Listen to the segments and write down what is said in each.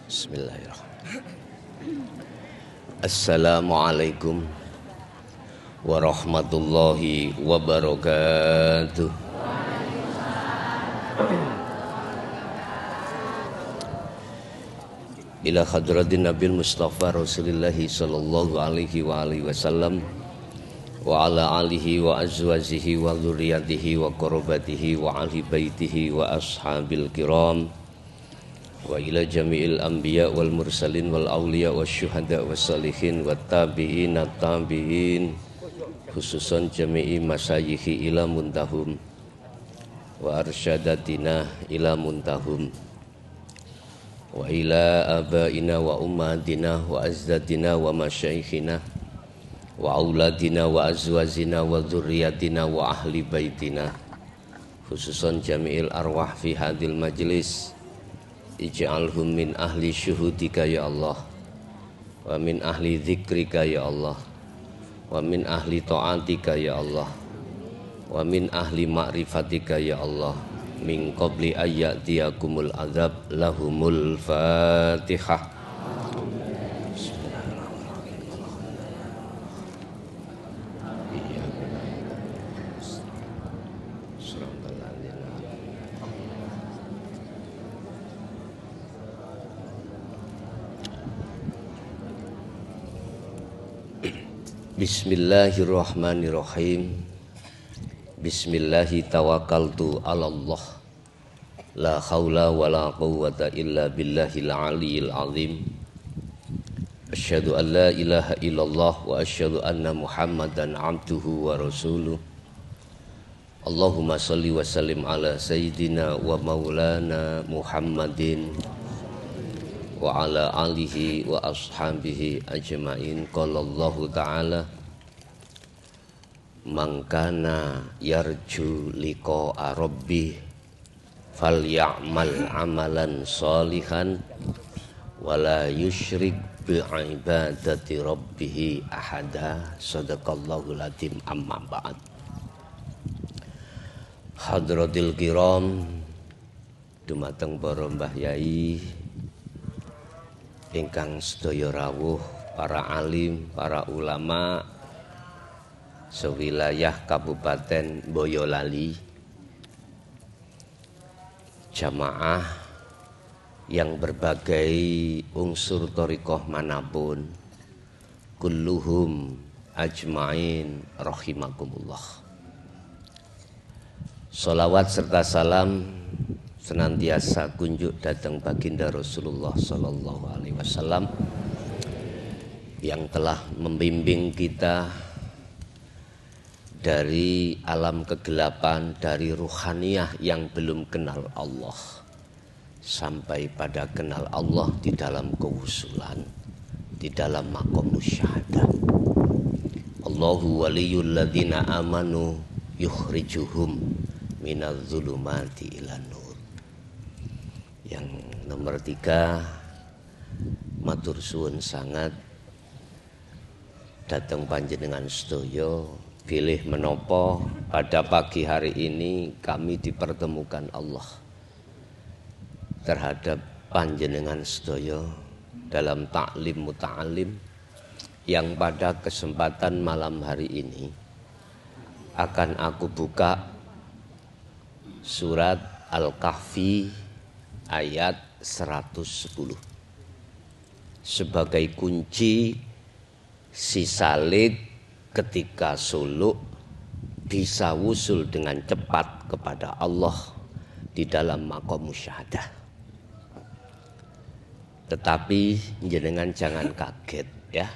Bismillahirrahmanirrahim. Assalamualaikum warahmatullahi wabarakatuh. Ila hadratin Nabil Mustafa Rasulillahi sallallahu alaihi wa alihi wasallam wa ala alihi wa azwajihi wa dzurriyyatihi wa qurabatihi wa ahli baitihi wa ashabil kiram wa ila jami'il anbiya wal mursalin wal awliya wasyuhada wassalihin wat tabi'in tabi'in khususan jami'i masyayikhi ila muntahum wa arsyadatina ila muntahum wa ila abaina wa ummatina wa azdadina wa masyayikhina wa auladina wa azwajina wa dzurriyyatina wa ahli baitina khususan jami'il arwah fi hadil majlis. Ij'alhum min ahli syuhudika ya Allah, wa min ahli dzikrika ya Allah, wa min ahli ta'atika ya Allah, wa min ahli ma'rifatika ya Allah, min qabli ayyatiyakumul azab. Lahumul Fatihah. Bismillahirrahmanirrahim. Bismillahi tawakkaltu ala Allah. La haula wa la quwwata illa billahil aliyil azim. Asyhadu an la ilaha illallah wa asyhadu anna Muhammadan abduhu wa rasuluh. Allahumma salli wa sallim ala sayyidina wa maulana Muhammadin wa ala alihi wa ashabihi ajma'in. Qala Allahu ta'ala man kana yarju liqa'a rabbih falyamal amalan sholihan wala yusyrik bi ibadati rabbih ahada. Shadaqallahul adzim. Amma ba'd. Hadratil kiram, dumateng para mbah yai ingkang sedaya rawuh, para alim, para ulama sewilayah Kabupaten Boyolali, jamaah yang berbagai unsur thariqah manapun, kulluhum ajmain rahimakumullah. Salawat serta salam senantiasa kunjuk datang baginda Rasulullah sallallahu alaihi wasallam yang telah membimbing kita dari alam kegelapan, dari ruhaniyah yang belum kenal Allah sampai pada kenal Allah di dalam kewusulan, di dalam maqam musyahadah. Allahu waliyul ladzina amanu yukhrijuhum minadz zulumati ilan nur. Yang nomor 3, matur suwun sangat datang panjenengan sedaya pilih menopo pada pagi hari ini kami dipertemukan Allah terhadap panjenengan sedaya dalam taklim muta'alim yang pada kesempatan malam hari ini akan aku buka surat Al-Kahfi ayat 110 sebagai kunci si salib ketika suluk bisa wusul dengan cepat kepada Allah di dalam maqam musyahadah. Tetapi jenengan jangan kaget ya.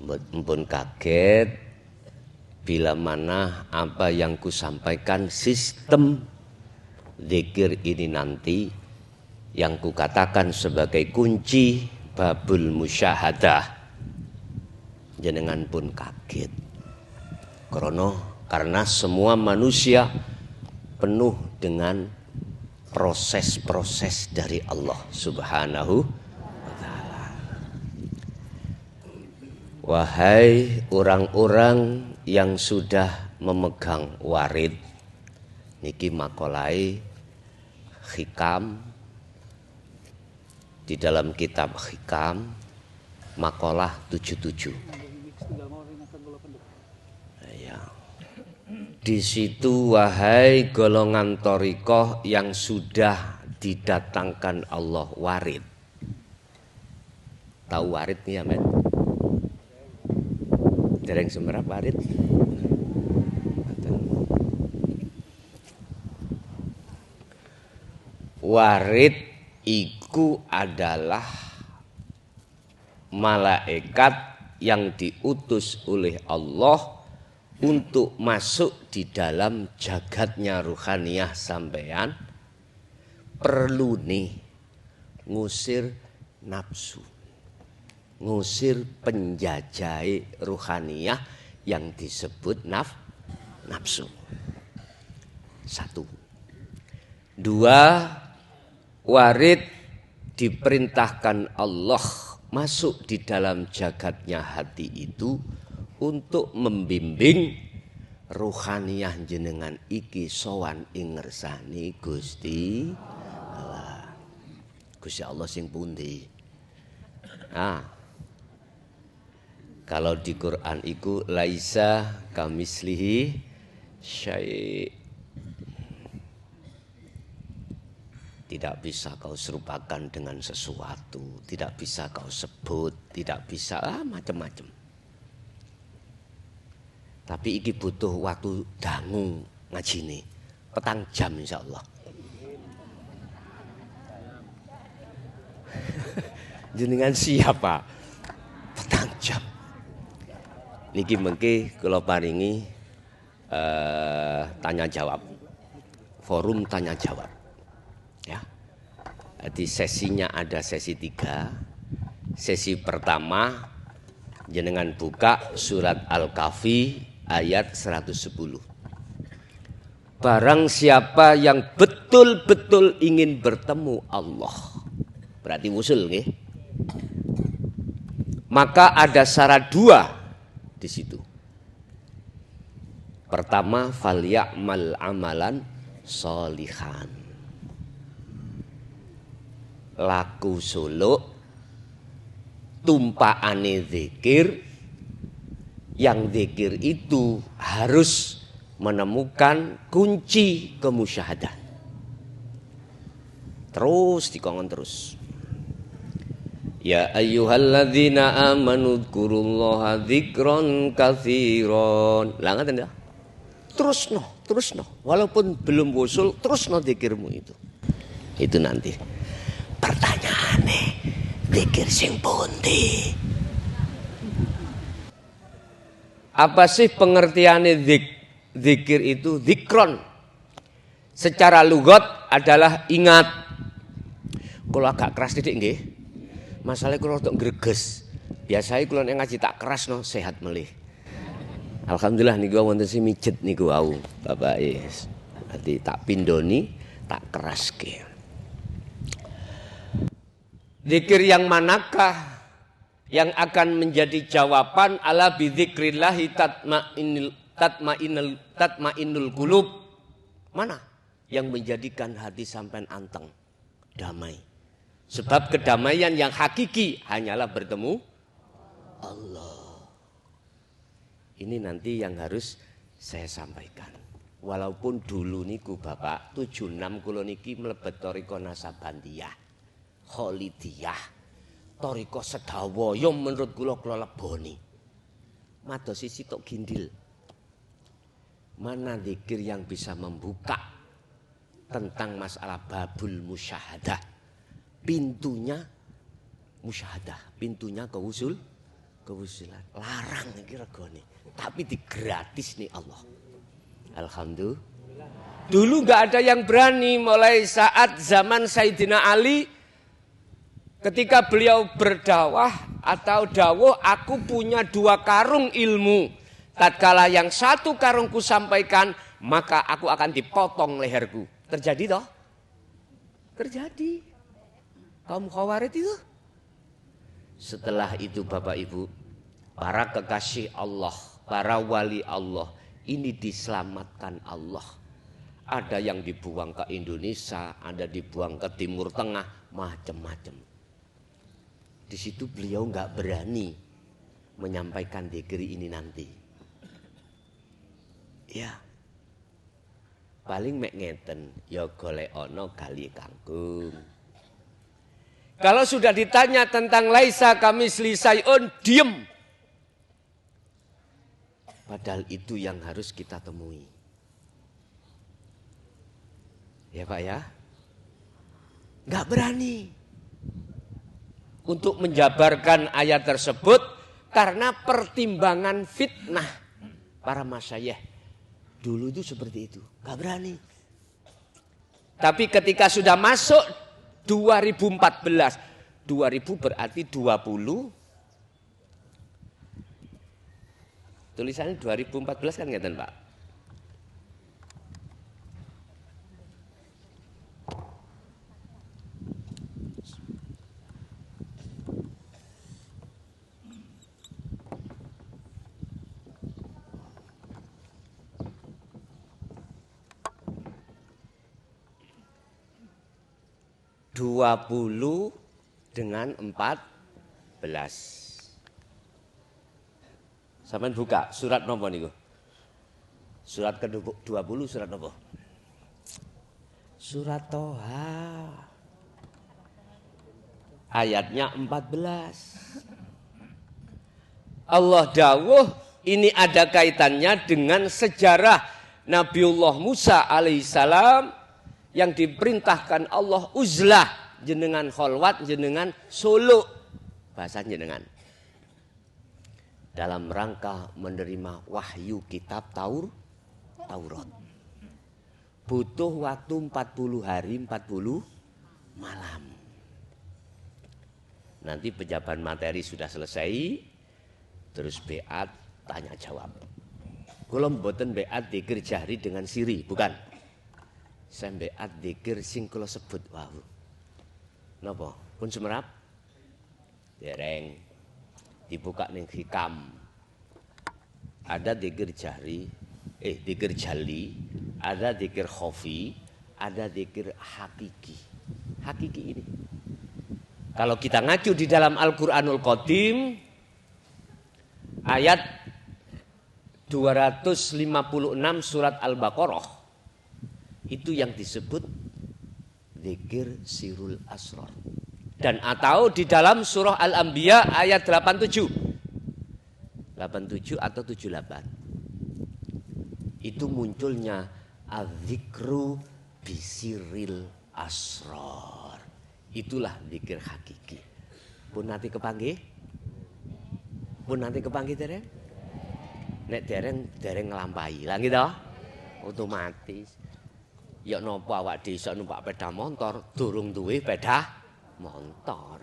Mumpun kaget bila mana apa yang kusampaikan sistem zikir ini nanti yang kukatakan sebagai kunci babul musyahadah, jenengan pun kaget karena semua manusia penuh dengan proses-proses dari Allah Subhanahu wa ta'ala. Wahai orang-orang yang sudah memegang warid, niki makolai hikam di dalam kitab Hikam makalah 77. Ya. Di situ wahai golongan thariqah yang sudah didatangkan Allah warid. Tahu warid nih ya men? Dereng semerap warid. Warid iku adalah malaikat yang diutus oleh Allah untuk masuk di dalam jagatnya ruhaniyah sampean. Perlu nih ngusir nafsu, ngusir penjajah ruhaniyah yang disebut nafsu. 1. 2, warid diperintahkan Allah masuk di dalam jagatnya hati itu untuk membimbing ruhaniyah jenengan iki sowan ing ngersani Gusti Allah. Gusti Allah sing pundi? Nah, kalau di Quran iku laisa kamislihi syai'. Tidak bisa kau serupakan dengan sesuatu, tidak bisa kau sebut, tidak bisa macam-macam. Tapi iki butuh waktu dangu ngajine, 4 jam insyaallah. Jenengan siapa? 4 jam. Niki mengke kula paringi tanya jawab. Forum tanya jawab. Ya. Jadi sesinya ada sesi 3. Sesi pertama jenengan buka surat Al-Kahfi ayat 110. Barang siapa yang betul-betul ingin bertemu Allah, berarti wusul nggih. Maka ada syarat 2 di situ. Pertama, falyamal amalan sholihan. Laku suluk tumpaane zikir, yang zikir itu harus menemukan kunci kemusyahadah. Terus dikongkon terus. Ya ayyuhalladzina amanu dzkurullaha dzikron katsiron. Lah ngaten ya. Terusno. Walaupun belum wusul, terusno zikirmu itu. Itu nanti. Pertanyaannya, zikir sing pundi? Apa sih pengertiannya zikir itu? Zikron secara lugat adalah ingat. Kalau agak keras titik nggih. Masalahnya kalau untuk greges. Biasanya kalau ngaji tak keras no sehat melih. Alhamdulillah niku wonten sing mijet niku wau, Bapak is. Berarti tak pindoni, tak keraske. Zikir yang manakah yang akan menjadi jawaban ala bidzikrillahi tatmainnul qulub? Mana yang menjadikan hati sampean anteng, damai? Sebab kedamaian yang hakiki hanyalah bertemu Allah. Ini nanti yang harus saya sampaikan. Walaupun dulu niku Bapak 76 kula niki mlebet thariqah Nasabandiyah. Kholidiyah, thariqah sedawaya menurut kula leboni. Madosi sitok gindil. Mana zikir yang bisa membuka tentang masalah babul musyahadah. Pintunya musyahadah, pintunya kewusulan. Larang iki regane, tapi digratis nih Allah. Alhamdulillah. Dulu enggak ada yang berani mulai saat zaman Sayyidina Ali. Ketika beliau berdakwah atau dawuh, aku punya 2 karung ilmu. Tatkala yang 1 karungku sampaikan, maka aku akan dipotong leherku. Terjadi toh? Terjadi. Kaum Khawarij itu. Setelah itu Bapak Ibu, para kekasih Allah, para wali Allah, ini diselamatkan Allah. Ada yang dibuang ke Indonesia, ada dibuang ke Timur Tengah, macam-macam. Di situ beliau nggak berani menyampaikan dzikir ini nanti. Ya. Paling mek ngeten, ya golek ana gali kangkung. Kalau sudah ditanya tentang laisa kamisli sayun, diem. Padahal itu yang harus kita temui. Ya Pak ya? Nggak berani untuk menjabarkan ayat tersebut karena pertimbangan fitnah para masyayikh. Dulu itu seperti itu, nggak berani. Tapi ketika sudah masuk 2014, 2000 berarti 20. Tulisannya 2014 kan ngeten Pak. Dua puluh dengan 14. Sampeyan buka surat nopo niku? Surat ke-20 surat nopo? Surat Toha. Ayatnya 14. Allah dawuh ini ada kaitannya dengan sejarah Nabiullah Musa alaihissalam yang diperintahkan Allah uzlah jenengan kholwat jenengan solo bahasa jenengan dalam rangka menerima wahyu kitab Taurat. Butuh waktu 40 hari 40 malam. Nanti penjabaran materi sudah selesai, terus beat tanya jawab. Kula mboten beat dzikir jahri dengan siri, bukan. Saya beat dzikir sing kula sebut wau. Napa? Pun sumerap? Dereng. Dibuka ning hikam. Ada dzikir jahri, dzikir jali, ada dzikir khafi, ada dzikir hakiki. Hakiki ini. Kalau kita ngacu di dalam Al-Qur'anul Qadim ayat 256 surat Al-Baqarah itu yang disebut dzikir sirul asrar. Dan atau di dalam surah Al-Anbiya ayat 87. 87 atau 78. Itu munculnya az-zikru bisiril asrar. Itulah dzikir hakiki. Pun nanti kepanggih? Pun nanti kepanggih dereng? Nek dereng nglampahi. Lah gitu. Otomatis. Ya napa awak dhewe iso numpak sepeda motor, durung duwe sepeda motor.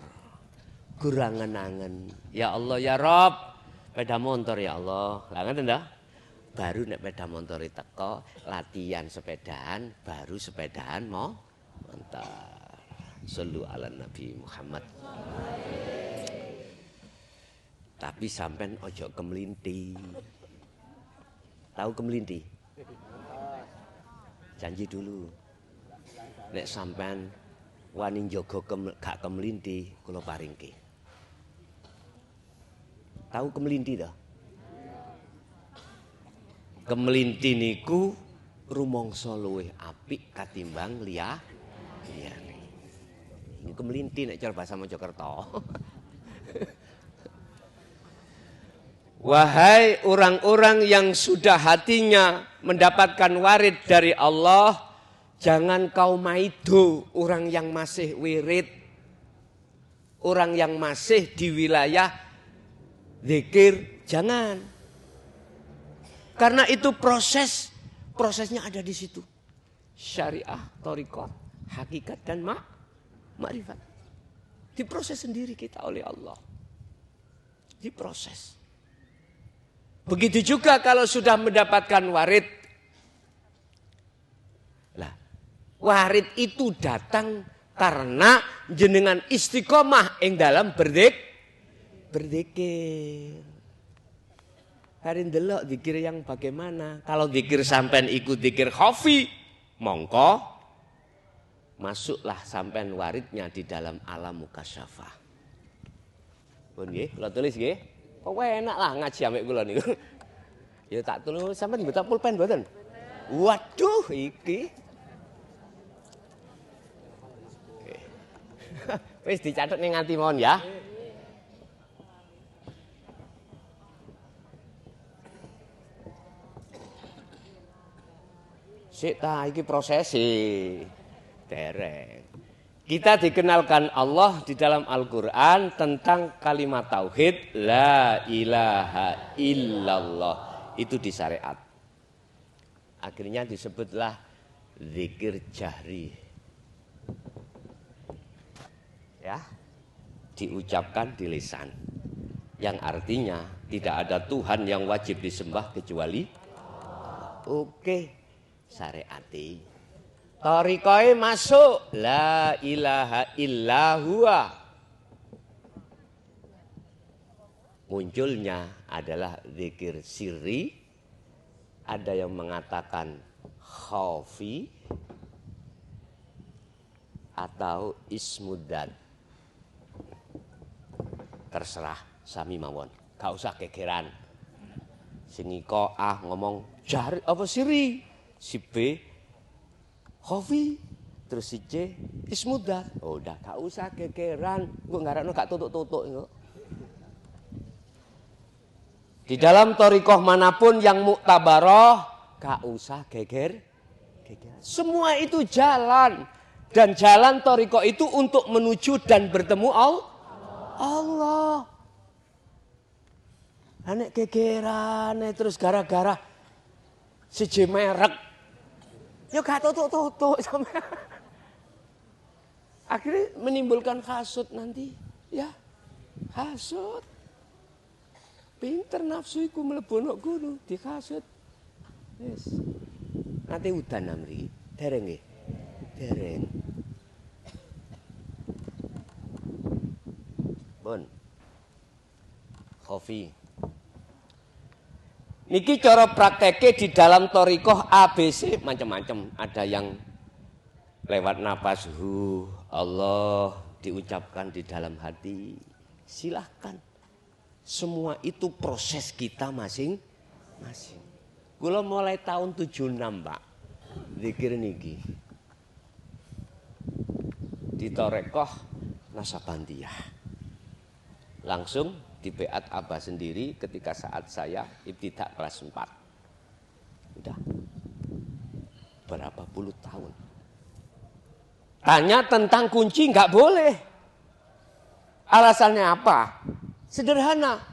Gurangen-angen. Ya Allah ya Rob, sepeda motor ya Allah. Lah ngoten ta? Baru nek sepeda motor teko, latihan sepedaan, baru sepedaan motor. Shallu ala Nabi Muhammad. Tapi sampean ojo kemelinti. Tahu kemelinti? Janji dulu. Nek sampean wani njaga gak kemelinti, kula paringke. Tahu kemelinti ta? Kemelinti niku rumangsa luwih apik katimbang liyane. Ini kemelinti nek cara bahasa Mojokerto. Wahai orang-orang yang sudah hatinya mendapatkan warid dari Allah, jangan kau maido orang yang masih wirid, orang yang masih di wilayah zikir, jangan. Karena itu prosesnya ada di situ. Syariah, thariqah, hakikat dan ma'rifat. Diproses sendiri kita oleh Allah. Diproses. Begitu juga kalau sudah mendapatkan warid. Lah, warid itu datang karena jenengan istiqomah ing dalam berzikir. Hari ndelok zikir yang bagaimana? Kalau zikir sampean ikut zikir khafi, mongko masuklah sampean waridnya di dalam alam mukasyafah. Pun nggih, kula tulis nggih. Kok enak lah ngaji ambek kula niku. Ya tak tulis sampean mboten pulpen mboten? Waduh iki. Wis dicatet ning nganti mawon ya. Sik ta iki prosesi. Dereng. Kita dikenalkan Allah di dalam Al-Qur'an tentang kalimat tauhid la ilaha illallah. Itu di syariat. Akhirnya disebutlah zikir jahri. Ya. Diucapkan di lisan. Yang artinya tidak ada Tuhan yang wajib disembah kecuali oke, syariati. Thariqae masuk la ilaha illahuwa. Munculnya adalah zikir sirri. Ada yang mengatakan khafi atau ismuddad. Terserah sami mawon. Gak usah kegeran. Sing iko ngomong jari apa sirri, si B Khofi, terus si C ismuddad. Oh, udah gak usah gegeran. Gue ngarakno gak tutuk-tutuk engko. Di dalam thariqah manapun yang muktabaroh, gak usah geger. Semua itu jalan. Dan jalan thariqah itu untuk menuju dan bertemu Allah. Anek gegeran terus gara-gara si C merek. Ya gak tutuk-tutuk sampai. Akhirnya menimbulkan hasud nanti. Ya, hasud. Pinter nafsu iku mlebu nok guru dihasud. Wis. Nanti udan amri. Dereng nggih. Dereng. Bon. Khofi. Niki cara prakteke di dalam thariqah ABC macam-macam. Ada yang lewat napas Allah diucapkan di dalam hati. Silahkan. Semua itu proses kita masing-masing. Kula mulai tahun 76, Pak. Zikir niki. Di thariqah Nasabandiyah. Langsung di Beat Abah sendiri ketika saat saya ibtidak kelas 4. Udah berapa puluh tahun. Tanya tentang kunci nggak boleh. Alasannya apa? Sederhana.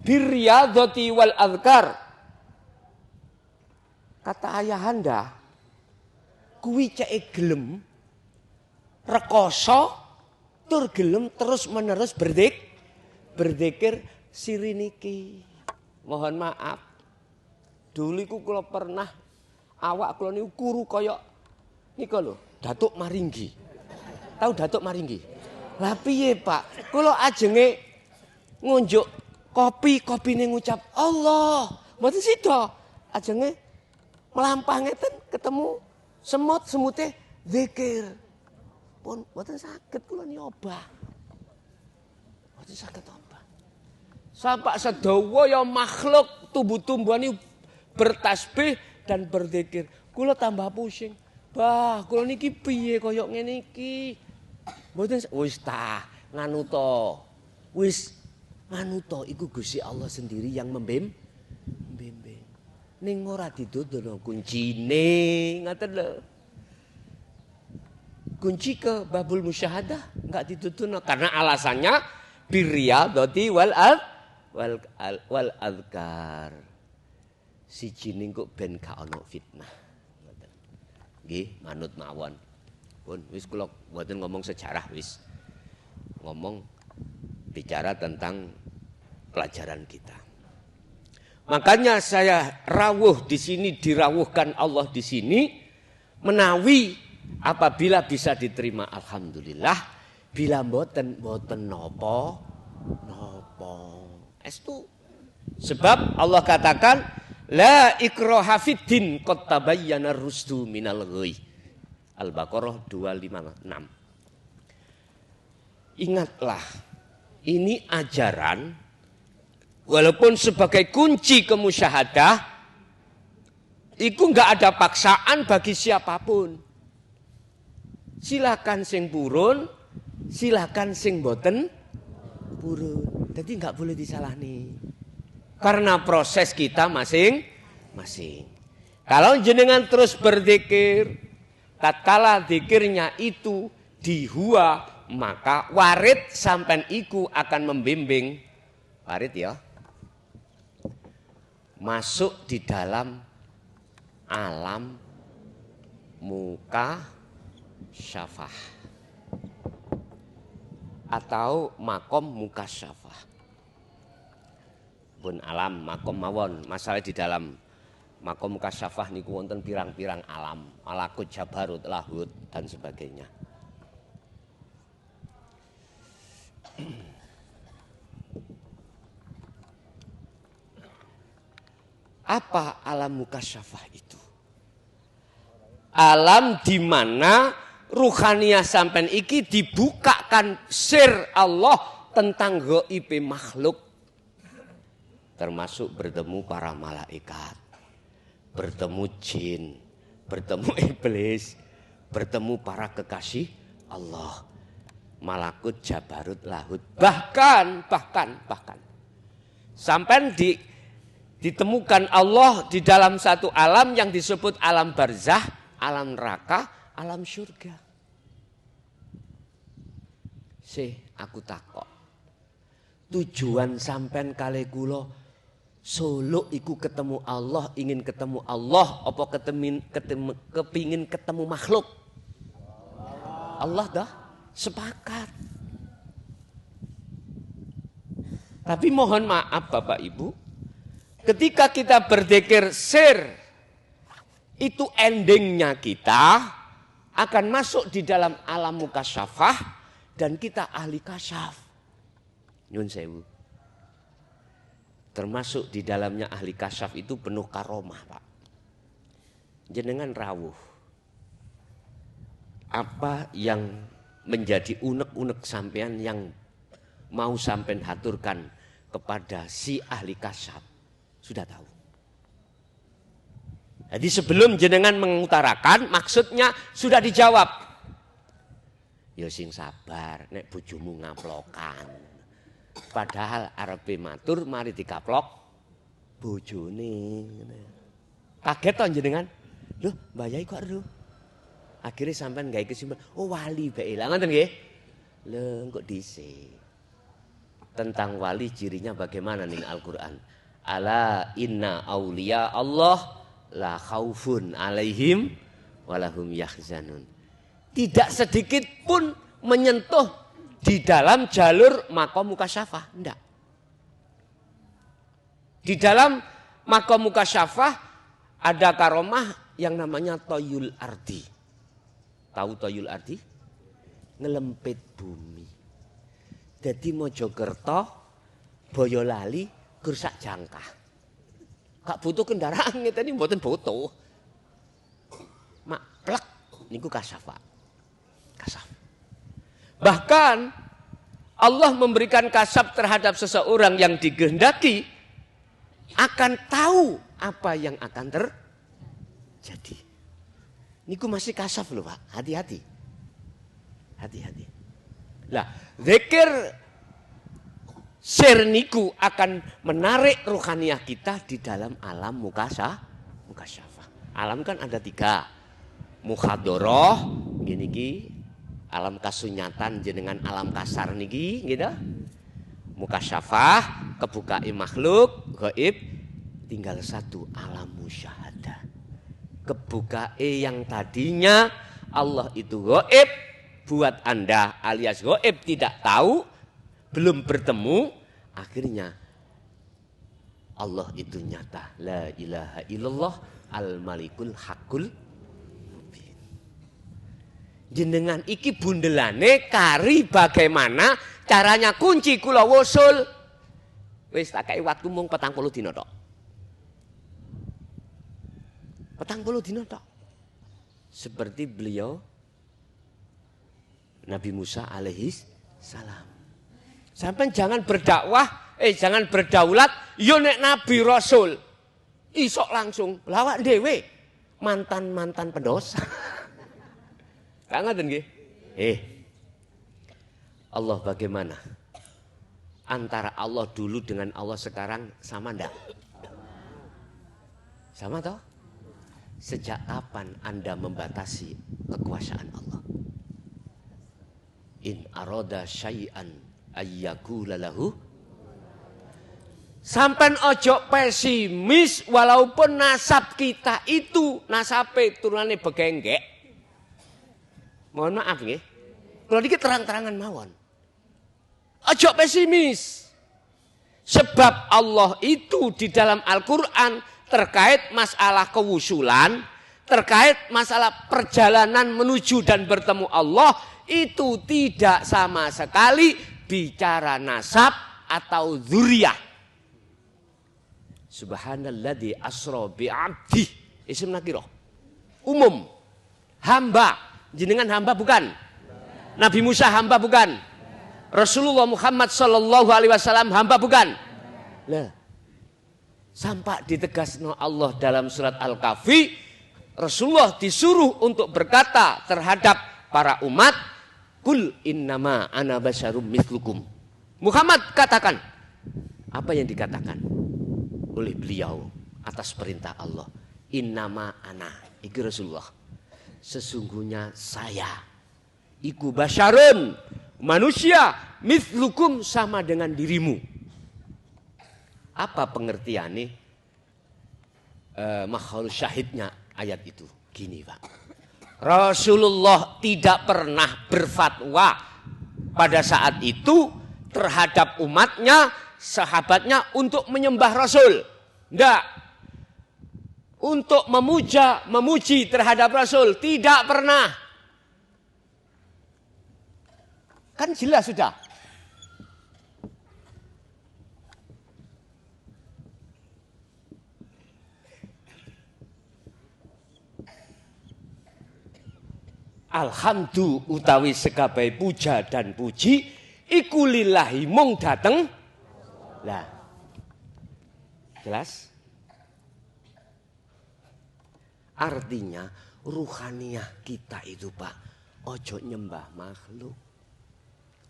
Birriyadhati wal adhkar. Kata ayahanda, kuwi cek gelem rekoso tur gelem terus menerus berzikir siri niki. Mohon maaf. Dulu iku kula pernah awak kula niku kuru kaya nika lho, Datuk Maringgi. Tahu Datuk Maringgi? Lah piye, Pak? Kula ajenge ngunjuk kopine ngucap Allah. Mboten sida. Ajenge melampah ngeten ketemu semut-semute zikir. Pun mboten saged kula nyobah. Mboten saged apa. Sampai sedawa ya makhluk tumbuh-tumbuhan ini bertasbih dan berzikir. Kula tambah pusing. Bah, kula niki piye kaya ngene iki? Mboten wis ta, nganu to. Wis nganu to iku Gusti Allah sendiri yang membimbing. Ning ora didodono kuncine, ngoten lho. Kunci ke babul musyahadah enggak ditutuno karena alasannya birriyadhati wal adhkar. Siji ning kok ben gak ono fitnah. Ngoten. Nggih, manut mawon. Pun wis kula mboten ngomong sejarah wis. Ngomong bicara tentang pelajaran kita. Makanya saya rawuh di sini, dirawuhkan Allah di sini menawi apabila bisa diterima alhamdulillah, bila mboten napa. Estu. Sebab Allah katakan la ikraha fiddin qad tabayyana rusdu minal ghayy. Al-Baqarah 256. Ingatlah Ini ajaran, walaupun sebagai kunci kemusyahadah, itu enggak ada paksaan bagi siapapun. Silakan sing purun, silakan sing boten purun. Jadi enggak boleh disalahni. Karena proses kita masing-masing. Kalau jenengan terus berzikir, tatkala zikirnya itu dihua, maka warid sampean iku akan membimbing warid ya. Masuk di dalam alam muka syafah atau makom muka syafah. Pun alam makom mawon, masalah di dalam makom muka syafah niku wonten pirang-pirang alam, malakut, jabarut, lahut dan sebagainya. Apa alam mukasyafah itu? Alam di mana ruhaniyah sampean iki dibukakan sir Allah tentang gaib makhluk. Termasuk bertemu para malaikat, bertemu jin, bertemu iblis, bertemu para kekasih Allah. Malakut, jabarut, lahut, bahkan sampai ditemukan Allah di dalam satu alam yang disebut alam barzah, alam neraka, alam surga. Aku takok, tujuan sampean kali kula Solo iku ketemu Allah, ingin ketemu Allah, apa kepingin ketemu makhluk? Allah dah. Sepakat. Tapi mohon maaf Bapak Ibu, ketika kita berzikir sir, itu endingnya kita akan masuk di dalam alam mukasyafah dan kita ahli kasyaf. Nyun sewu. Termasuk di dalamnya ahli kasyaf itu penuh karomah Pak. Jenengan rawuh. Apa yang menjadi unek-unek sampean yang mau sampean haturkan kepada si ahli kasyaf sudah tahu. Jadi sebelum jenengan mengutarakan maksudnya sudah dijawab. Ya sing sabar nek bojomu ngaplokan. Padahal arepe matur mari dikaplok bojone. Kaget to jenengan? Loh, Mbah Yai kok ero? Akhirnya sampean gawe kesimpulan, oh wali bae lah ngoten nggih. Lho kok dhisik. Tentang wali cirinya bagaimana nih Al-Qur'an? Ala inna auliya Allah la khaufun alaihim walahum yahzanun. Tidak sedikit pun menyentuh di dalam jalur makom mukasyafah, enggak. Di dalam makom mukasyafah ada karomah yang namanya toyul ardi. Tahu toyul ardi? Ngelempit bumi. Jadi Mojokerto, Boyolali, Gersak Jangkah. Gak butuh kendaraan ngeten iki mboten butuh. Mak plek niku kasyafah. Kasyaf. Bahkan Allah memberikan kasyaf terhadap seseorang yang dikehendaki akan tahu apa yang akan terjadi. Niku masih kasyaf loh Pak, hati-hati. Hati-hati. Lah, zikir sir niku akan menarik ruhaniyah kita di dalam alam mukasyafah. Alam kan ada 3. Mukhadoroh, gini ki, alam kasunyatan jenengan alam kasar niki, gitu. Mukasyafah, kebukai makhluk, gaib, tinggal 1 alam musyahadah. Kebukae yang tadinya Allah itu gaib buat Anda alias gaib tidak tahu, belum bertemu, akhirnya Allah itu nyata. La ilaha illallah al-malikul hakul mubin. Jenengan iki bundelane kari bagaimana caranya kunci kula wusul. Wis tak kei waktu mung 40 dina tok. 40 dina tok. Seperti beliau Nabi Musa alaihi salam. Sampai jangan berdakwah, jangan berdaulat, yo nek nabi rasul. Isok langsung lawak dewe mantan-mantan pendosa. Gak ngaten nggih? Allah bagaimana? Antara Allah dulu dengan Allah sekarang sama ndak? Sama toh? Sejak kapan Anda membatasi kekuasaan Allah? In arada syai'an ayyakula lahu. Sampai ojo pesimis walaupun nasab kita itu nasabe turunane begenggek. Mohon maaf nggih. Kalau dikit terang-terangan mawon. Ojo pesimis. Sebab Allah itu di dalam Al-Qur'an terkait masalah kewusulan, terkait masalah perjalanan menuju dan bertemu Allah itu tidak sama sekali bicara nasab atau dzurriyyah. Subhanalladzi asra bi'abdi. Isim nakirah. Umum. Hamba. Jenengan hamba bukan? Nabi Musa hamba bukan? Rasulullah Muhammad sallallahu alaihi wasallam hamba bukan? Lah. Sampai ditegasno Allah dalam surat Al-Kahfi, Rasulullah disuruh untuk berkata terhadap para umat, "Qul innama ana basyarum mithlukum." Muhammad katakan. Apa yang dikatakan oleh beliau atas perintah Allah? Innama ana, iki Rasulullah. Sesungguhnya saya iku basyarun, manusia, mithlukum sama dengan dirimu. Apa pengertian nih? Mahal syahidnya ayat itu. Gini Pak. Rasulullah tidak pernah berfatwa pada saat itu terhadap umatnya, sahabatnya untuk menyembah Rasul. Tidak. Untuk memuja, memuji terhadap Rasul. Tidak pernah. Kan jelas sudah. Alhamdulillah utawi sekabai puja dan puji iku lillahi mung dateng. Lah. Jelas? Artinya ruhaniyah kita itu Pak, ojo nyembah makhluk.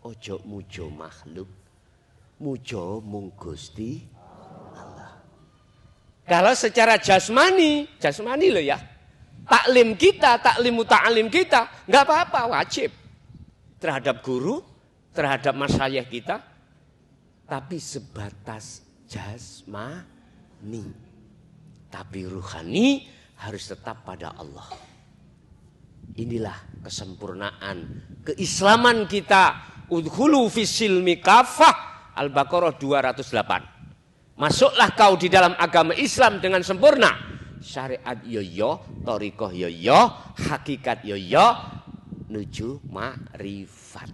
Ojo mujo makhluk. Mujo mung Gusti Allah. Kalau secara jasmani loh ya. Taklim kita, taklimu ta'alim kita, nggak apa-apa, wajib. Terhadap guru, terhadap masyayikh kita. Tapi sebatas jasmani. Tapi ruhani harus tetap pada Allah. Inilah kesempurnaan keislaman kita. Udkhulu fissilmi kafah. Al-Baqarah 208. Masuklah kau di dalam agama Islam dengan sempurna. Syariat yoyo, thariqah yoyo, hakikat yoyo, nuju makrifat.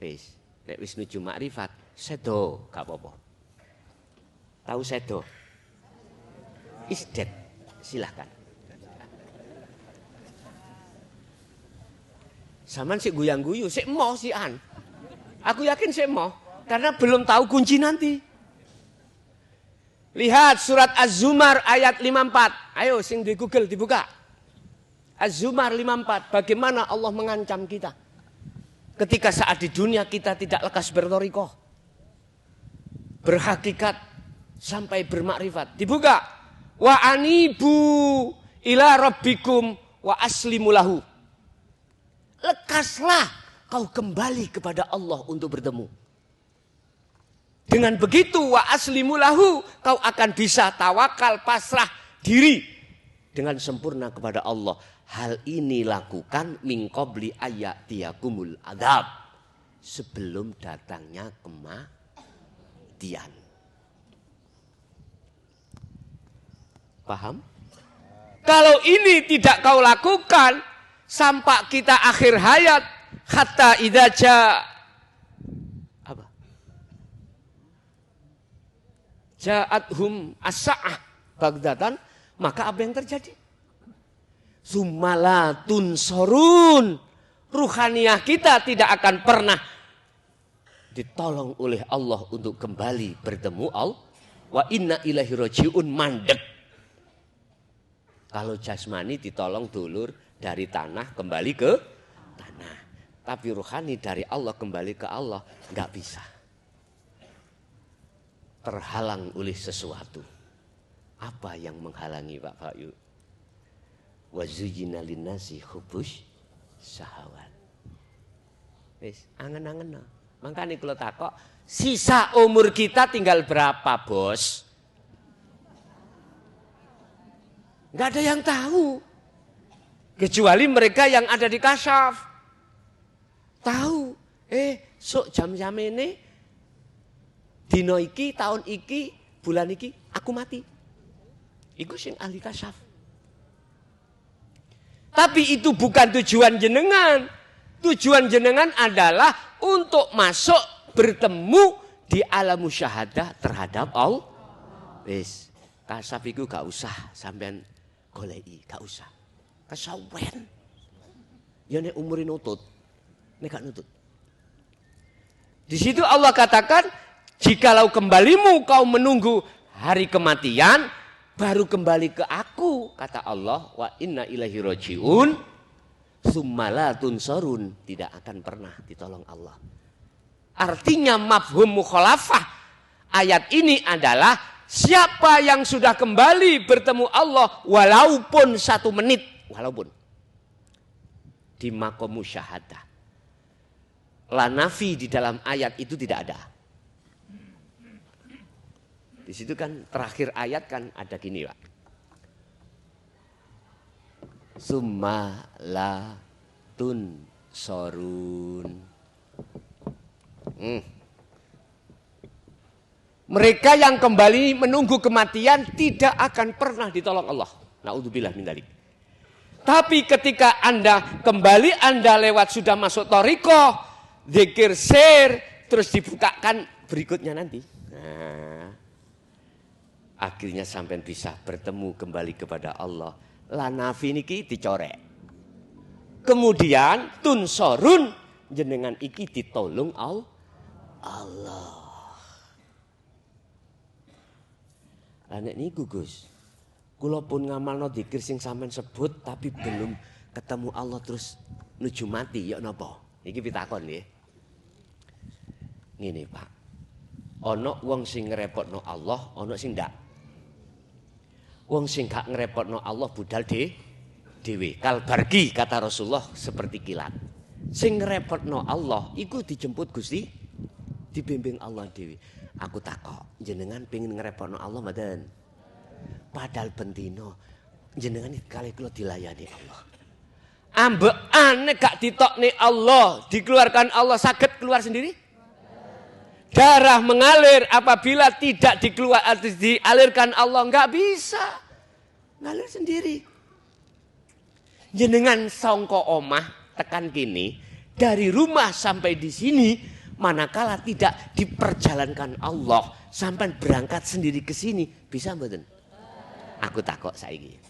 Wis, nek wis nuju makrifat, sedo gak apa-apa. Tahu sedo? Isdet, silahkan. Saman sik guyang-guyu, sik emoh sian. Aku yakin sik emoh karena belum tahu kunci nanti. Lihat surat Az-Zumar ayat 54. Ayo sing di Google dibuka. Az-Zumar 54. Bagaimana Allah mengancam kita. Ketika saat di dunia kita tidak lekas berthariqah. Berhakikat sampai bermakrifat. Dibuka. Wa anibu ila rabbikum wa aslimu lahu. Lekaslah kau kembali kepada Allah untuk bertemu. Dengan begitu wa aslimu lahu, kau akan bisa tawakal, pasrah diri dengan sempurna kepada Allah. Hal ini lakukan min qabli ayatiyakumul adzab, sebelum datangnya kematian. Paham? Kalau ini tidak kau lakukan sampai kita akhir hayat, hatta idza ja'athum as-sa'ah bagdatan, maka apa yang terjadi? Sumalatun sorun. Ruhaniyah kita tidak akan pernah ditolong oleh Allah untuk kembali bertemu Allah. Wa inna ilaihi rajiun mandek. Kalau jasmani ditolong dulur dari tanah kembali ke tanah. Tapi rohani dari Allah kembali ke Allah nggak bisa. Terhalang oleh sesuatu. Apa yang menghalangi Pak Bayu? Wa zuyyina linnasi hubbus syahawat. Wis angen-angen. Makanya kalau takok, sisa umur kita tinggal berapa, Bos? Enggak ada yang tahu. Kecuali mereka yang ada di kasyaf. Tahu, sok jam-jam ini, dino iki, tahun iki, bulan iki, aku mati. Iku sing ahli kasyaf. Tapi itu bukan tujuan jenengan. Tujuan jenengan adalah untuk masuk bertemu di alam musyahadah terhadap Allah. Wis, kasyaf iku gak usah sampean goleki, gak usah. Kesawen. Ya nek umure nutut, nek gak nutut. Di situ Allah katakan, jikalau kembalimu kau menunggu hari kematian, baru kembali ke aku, kata Allah, wa inna ilaihi rajiun. Tsumma tunsarun, tidak akan pernah ditolong Allah. Artinya mafhum mukhalafah ayat ini adalah siapa yang sudah kembali bertemu Allah walaupun 1 menit, walaupun di maqam musyahadah. La nafi di dalam ayat itu tidak ada. Di situ kan terakhir ayat kan ada gini, Pak. Summa la tunsorun. Mereka yang kembali menunggu kematian tidak akan pernah ditolong Allah. Na'udzubillah min dzalik. Tapi ketika Anda kembali, Anda lewat sudah masuk thariqah, zikir sir, terus dibukakan berikutnya nanti. Nah, akhirnya sampai bisa bertemu kembali kepada Allah. Lanafi niki dicorek. Kemudian tunsorun jenengan iki ditolong Allah. Lah nek niku Gus, kula pun ngamalno dzikir sing sampean sebut tapi belum ketemu Allah terus nuju mati ya napa? Iki pitakon nggih. Ngene Pak. Ana wong sing ngrepotno Allah, ana sing ndak. Wong sing gak ngrepotno Allah budal dhewe. Kalbargi kata Rasulullah seperti kilat. Sing ngrepotno Allah iku dijemput Gusti, dibimbing Allah dhewe. Aku takok, jenengan pengen ngrepotno Allah mboten? Padahal bendino jenengan kali kula dilayani Allah. Ambekane gak ditokne Allah, dikeluarkan Allah saged keluar sendiri? Darah mengalir apabila tidak dialirkan Allah enggak bisa. Ngalir sendiri. Jenengan songko omah tekan kini dari rumah sampai di sini manakala tidak diperjalankan Allah sampai berangkat sendiri ke sini bisa mboten? Aku takok saiki.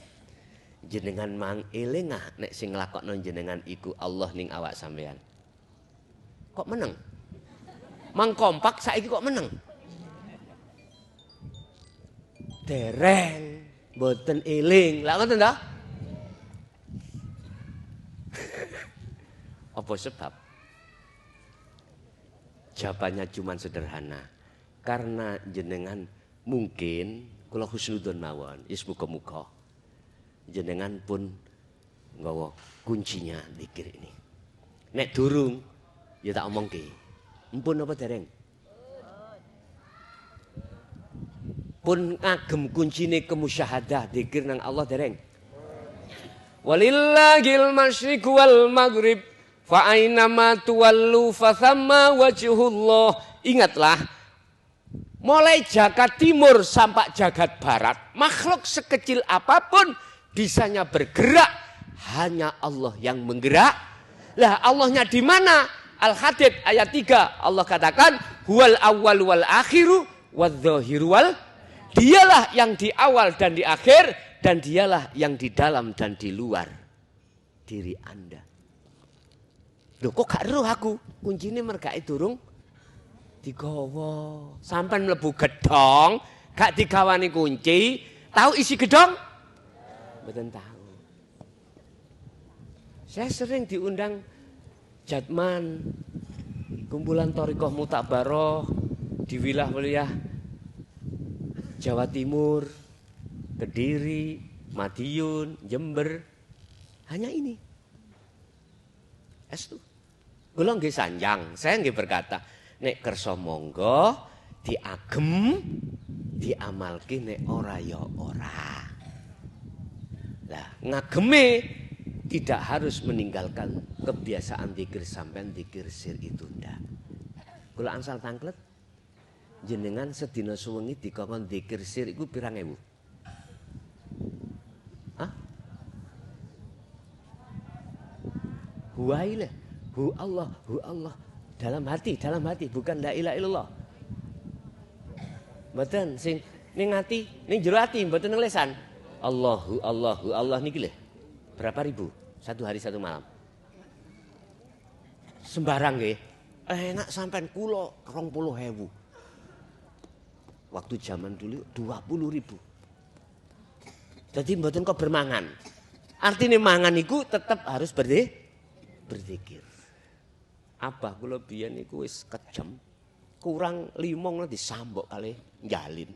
Jenengan mang eling nek sing nglakokno jenengan iku Allah ning awak sampean. Kok meneng? Mang kompak saiki kok meneng. Dereng mboten eling. Lah ngoten ta? Apa sebab? Jawabannya cuma sederhana. Karena jenengan mungkin kula husnudzon mawon, wis muga-muga jenengan pun nggawa kuncinya zikir ini. Nek durung ya tak omongke. Mpun apa dereng? Pun ngagem kuncine kemusyahadah zikir nang Allah dereng? Walillahil masyriq wal maghrib fa aina ma tuwallu fa thamma wajhullah. Ingatlah, mulai jagat timur sampai jagat barat, makhluk sekecil apapun bisanya bergerak, hanya Allah yang menggerak. Lah Allahnya di mana? Al-Hadid ayat 3 Allah katakan huwal awwal wal akhiru wadz-dzahiru wal, dialah yang di awal dan di akhir dan dialah yang di dalam dan di luar diri Anda. Loh kok gak roh aku? Kuncine mergae durung digawa. Sampeyan mlebu gedhong, gak digawani kunci, tahu isi gedhong? Mboten tahu. Saya sering diundang Jatman, kumpulan Thariqah Mutakbaroh di wilayah Jawa Timur, Kediri, Madiun, Jember. Hanya ini. Estu. Kula nggih sanjang, saya nggih berkata, nek kersa monggo diagem, diamalke nek ora ya ora. Lah, ngageme tidak harus meninggalkan kebiasaan zikir sampean zikir sir itu ndak. Kula angsal tangklet jenengan sedina suwengi dikongkon zikir sir iku pirang ewu? Hah? Huwaila, hu Allah, dalam hati, bukan la ilaha illallah. Mboten sing ning ati, ning jero ati mboten ning lesan. Allah niki lho. Berapa ribu? Satu hari satu malam. Sembarang nggih. Enak sampean kula 20.000. Waktu zaman dulu 20.000. Jadi mboten kok bermangan. Artinya mangan iku tetap harus berzikir. Abah kula biyen niku wis kejem. Kurang limong disambok kali njalin.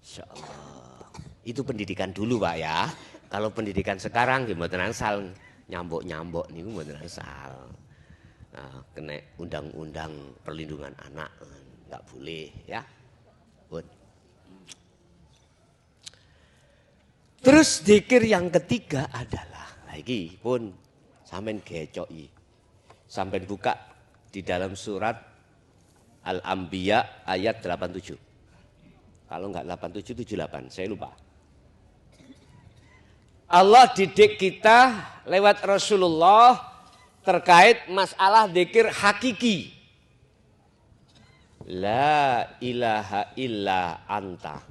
Insyaallah. Itu pendidikan dulu Pak ya. Kalau pendidikan sekarang nggih mboten angsal nyambok-nyambok niku mboten angsal. Nah, kena undang-undang perlindungan anak enggak boleh ya. Pun. Terus zikir yang ketiga adalah lagi pun sampean gecoki. Sampean buka di dalam surat Al-Anbiya ayat 87. Kalau enggak 87 78, saya lupa. Allah didik kita lewat Rasulullah terkait masalah zikir hakiki. La ilaha illa anta.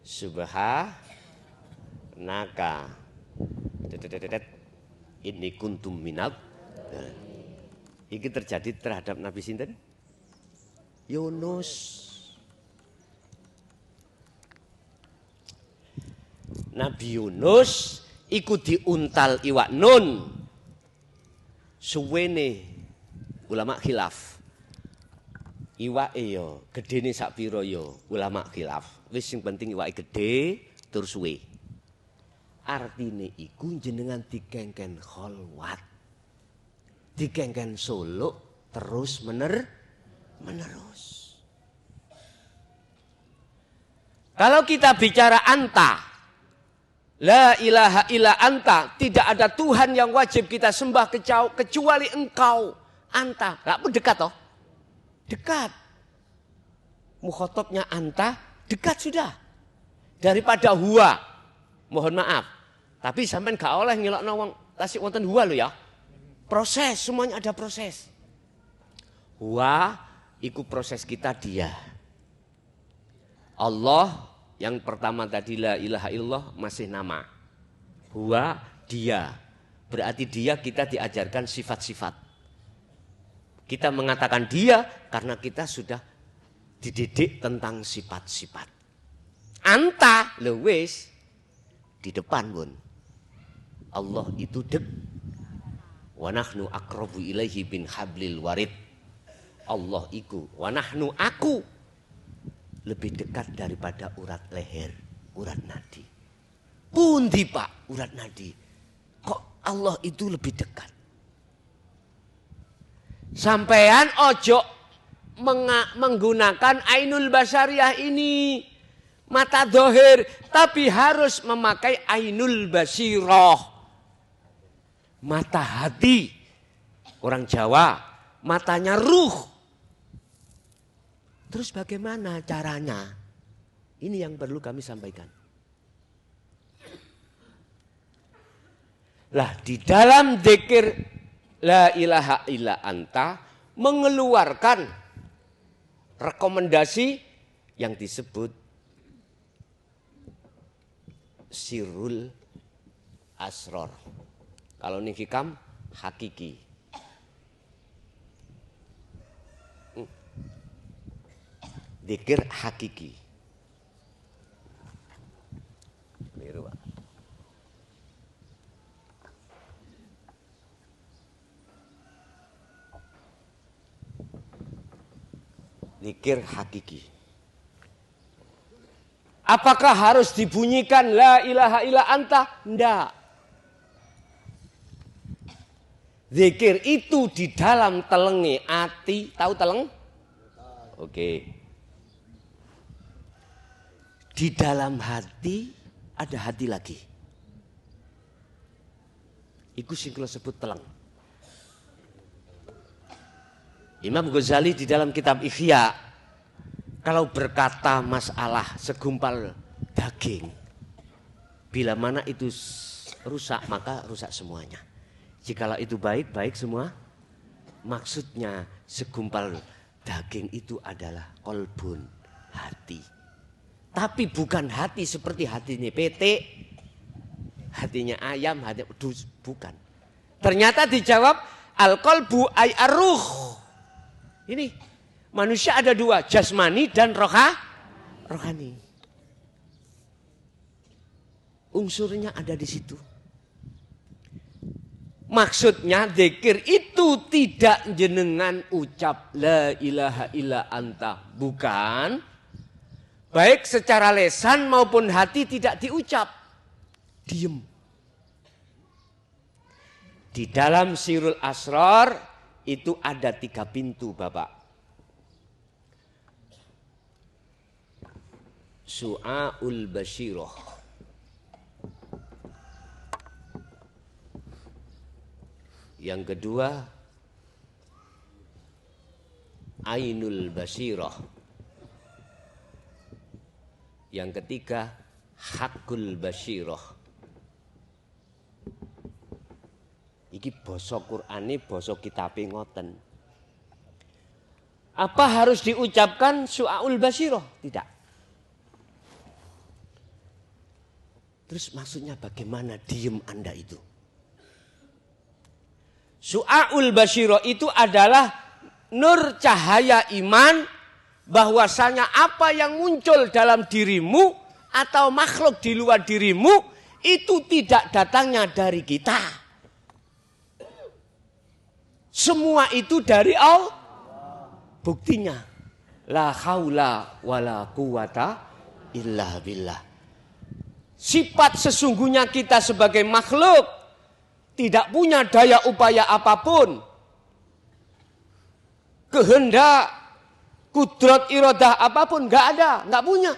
Subhanaka. Ini kuntum minat. Ini terjadi terhadap Nabi sinten? Yunus. Nabi Yunus iku diuntal iwak nun. Suwene ulama khilaf. Iwake yo gedene sak pira yo ulama khilaf. Wis sing penting iwake gedhe tur suwe. Artine iku jenengan dikengken kholwat. Dikengken suluk terus menerus. Kalau kita bicara anta, la ilaha illa anta, tidak ada Tuhan yang wajib kita sembah kecuali engkau. Anta, gak pun dekat toh? Dekat. Mukhotabnya anta, dekat sudah. Daripada huwa, mohon maaf. Tapi sampean gak oleh ngelokno wong tasik wonten huwa lho ya. Proses, semuanya ada proses. Huwa, iku proses kita dia. Allah yang pertama tadi la ilaha illallah masih nama. Huwa dia. Berarti dia kita diajarkan sifat-sifat. Kita mengatakan dia karena kita sudah dididik tentang sifat-sifat. Anta lewis di depan pun. Allah itu wa nahnu aqrabu ilaihi bin hablil warid. Allah iku wa nahnu aku lebih dekat daripada urat leher, urat nadi. Pundi Pak urat nadi? Kok Allah itu lebih dekat? Sampean ojo menggunakan ainul basariyah ini. Mata dohir. Tapi harus memakai ainul basirah. Mata hati. Orang Jawa. Matanya ruh. Terus bagaimana caranya? Ini yang perlu kami sampaikan. Lah di dalam zikir la ilaha illa anta mengeluarkan rekomendasi yang disebut sirrul asror. Kalau ning hikam hakiki. Zikir hakiki. Keliru, Pak. Zikir hakiki. Apakah harus dibunyikan la ilaha illa anta? Enggak. Zikir itu di dalam telengi ati, tahu teleng? Oke. Di dalam hati ada hati lagi. Iku sing kula sebut teleng. Imam Ghazali di dalam kitab Ihya kalau berkata masalah segumpal daging, bila mana itu rusak maka rusak semuanya. Jikalau itu baik, baik semua. Maksudnya segumpal daging itu adalah kolbun, hati. Tapi bukan hati seperti hatinya PT, hatinya ayam, hatinya bukan. Ternyata dijawab al-qalbu ay ar-ruh. Ini manusia ada dua, jasmani dan rohani. Unsurnya ada di situ. Maksudnya zikir itu tidak jenengan ucap la ilaha illa anta, bukan. Baik secara lesan maupun hati tidak diucap. Diem. Di dalam Sirul Asrar itu ada 3 pintu, Bapak. Su'aul Basyirah. Yang kedua, Ainul Basyirah. Yang ketiga, Hakul Basyirah. Iki basa Qur'ane, basa kitabe ngoten. Apa harus diucapkan Su'aul Basyirah? Tidak. Terus maksudnya bagaimana diem Anda itu? Su'aul Basyirah itu adalah nur cahaya iman, bahwasanya apa yang muncul dalam dirimu atau makhluk di luar dirimu itu tidak datangnya dari kita. Semua itu dari Allah. Buktinya la haula wala quwata illa billah. Sifat sesungguhnya kita sebagai makhluk tidak punya daya upaya apapun. Kehendak, kudrat iradah apapun enggak ada, enggak punya.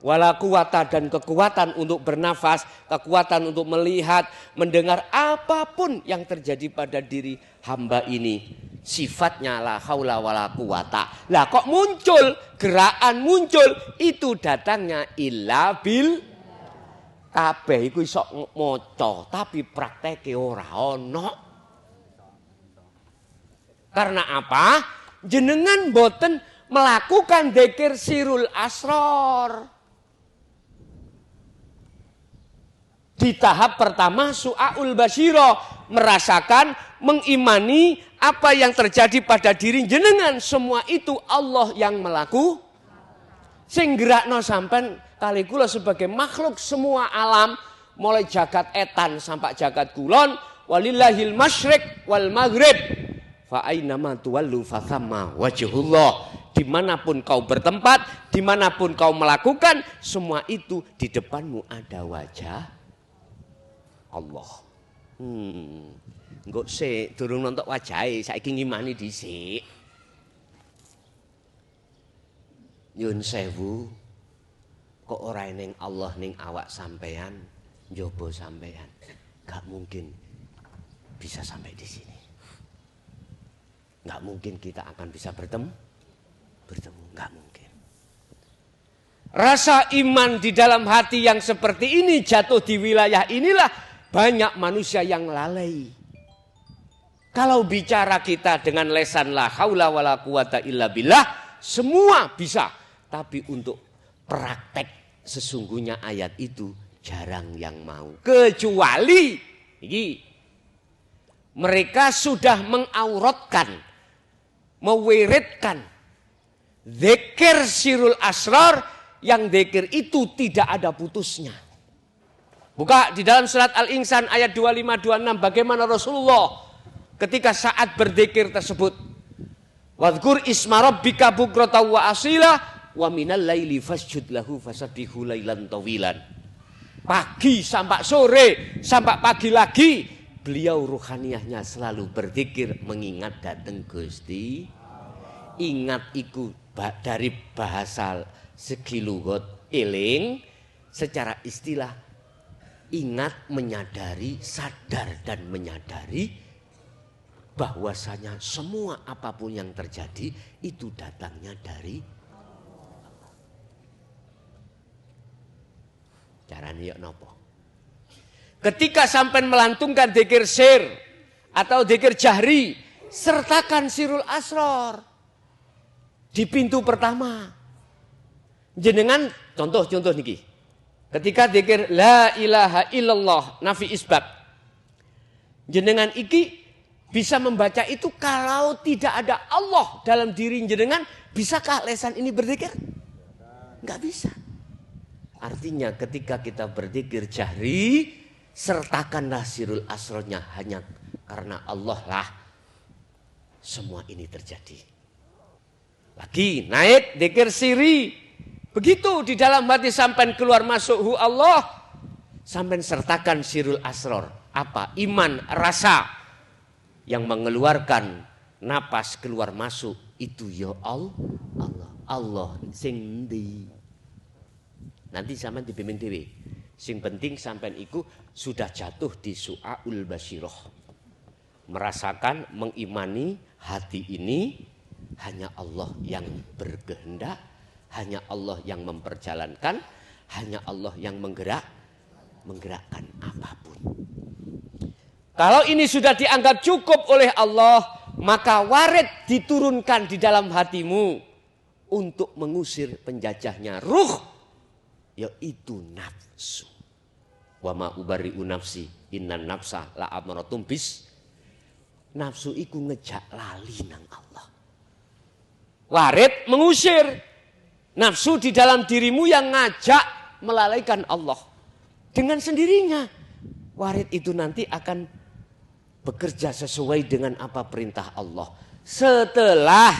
Wala quwata dan kekuatan untuk bernafas, kekuatan untuk melihat, mendengar apapun yang terjadi pada diri hamba ini. Sifatnya la haula wala quwata. Lah kok muncul, gerakan muncul itu datangnya illa bil kabeh iku iso maca tapi prakteke ora ono. Karena apa? Jenengan boten melakukan dzikir Sirul Asrar. Di tahap pertama Su'aul Basyirah, merasakan, mengimani apa yang terjadi pada diri jenengan, semua itu Allah yang melaku. Sing gerakno sampean kali kula sebagai makhluk semua alam, mulai jagat etan sampai jagat kulon, walillahil masyriq wal maghrib. Fa ainama tuwallu fathamma wajhullah. Dimanapun kau bertempat, dimanapun kau melakukan, semua itu di depanmu ada wajah Allah. Engko sik durung nontok wajahe, saiki ngimani dhisik. Nyun sewu, kok ora ning Allah ning awak sampean, njaba sampean. Gak mungkin bisa sampai di sini. Gak mungkin kita akan bisa bertemu, gak mungkin. Rasa iman di dalam hati yang seperti ini jatuh di wilayah inilah banyak manusia yang lalai. Kalau bicara kita dengan lesan la haula wala quwata illa billah, semua bisa. Tapi untuk praktek sesungguhnya ayat itu jarang yang mau. Kecuali ini, mereka sudah mengauratkan, mewiridkan zikir sirul asrar, yang zikir itu tidak ada putusnya. Buka di dalam surat Al-Insan ayat 25-26 bagaimana Rasulullah ketika saat berzikir tersebut. Wadhkur isma rabbika bukratan wa asila wa minal laili fasjud lahu fasabbihu lailan tawilan. Pagi sampai sore, sampai pagi lagi, beliau ruhaniyahnya selalu berzikir mengingat datang Gusti. Ingat iku dari bahasa segi lugat eling, secara istilah ingat, menyadari, sadar dan menyadari bahwasanya semua apapun yang terjadi itu datangnya dari caranya nopo. Ketika sampai melantungkan dzikir sir atau dzikir jahri, sertakan sirul asrar di pintu pertama. Jenengan contoh niki. Ketika dzikir la ilaha illallah nafi isbat. Jenengan iki bisa membaca itu kalau tidak ada Allah dalam diri jenengan, bisakah lesan ini berzikir? Enggak bisa. Artinya ketika kita berzikir jahri, sertakanlah sirul asrarnya, hanya karena Allah lah semua ini terjadi. Lagi naik dzikir siri. Begitu di dalam hati sampai keluar masuk hu Allah, sampai sertakan sirul asrar. Apa? Iman, rasa yang mengeluarkan napas keluar masuk itu ya Allah. Allah sing ndi. Nanti sampean dibimbing dhewe. Sing penting sampean iku sudah jatuh di su'aul basyirah. Merasakan, mengimani hati ini hanya Allah yang berkehendak, hanya Allah yang memperjalankan, hanya Allah yang menggerakkan apapun. Kalau ini sudah dianggap cukup oleh Allah, maka warid diturunkan di dalam hatimu untuk mengusir penjajahnya ruh, yaitu nafsu. Wa ma ubari'u nafsi innan nafsa la amaratum bis. Nafsu iku ngejak lali nang Allah. Warid mengusir nafsu di dalam dirimu yang ngajak melalaikan Allah. Dengan sendirinya warid itu nanti akan bekerja sesuai dengan apa perintah Allah. Setelah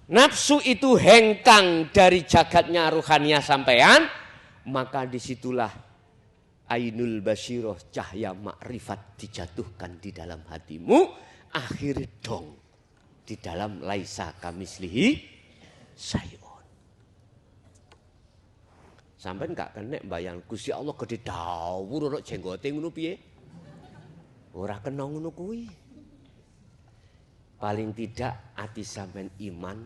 nafsu itu hengkang dari jagatnya ruhaniyah sampean, maka disitulah ainul basyirah, cahaya makrifat dijatuhkan di dalam hatimu. Akhir dong di dalam laisa kamislihi syai'un. Sampai enggak kena bayang Gusti Allah gede dawuh ora jenggote ngono piye? Ora kena ngono kuwi. Paling tidak ati sampean iman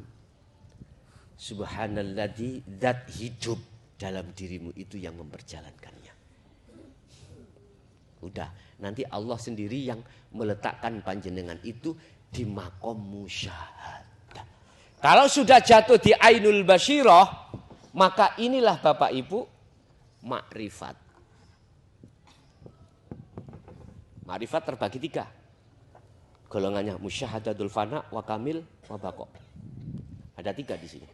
subhanalladzi zat hidup dalam dirimu itu yang memperjalankannya. Udah, nanti Allah sendiri yang meletakkan panjenengan itu di makom musyahadah. Kalau sudah jatuh di ainul basyirah, maka inilah Bapak Ibu makrifat. Makrifat terbagi 3. Golongannya musyahadatul fana, wa kamil, wa baqo. Ada 3 di sini.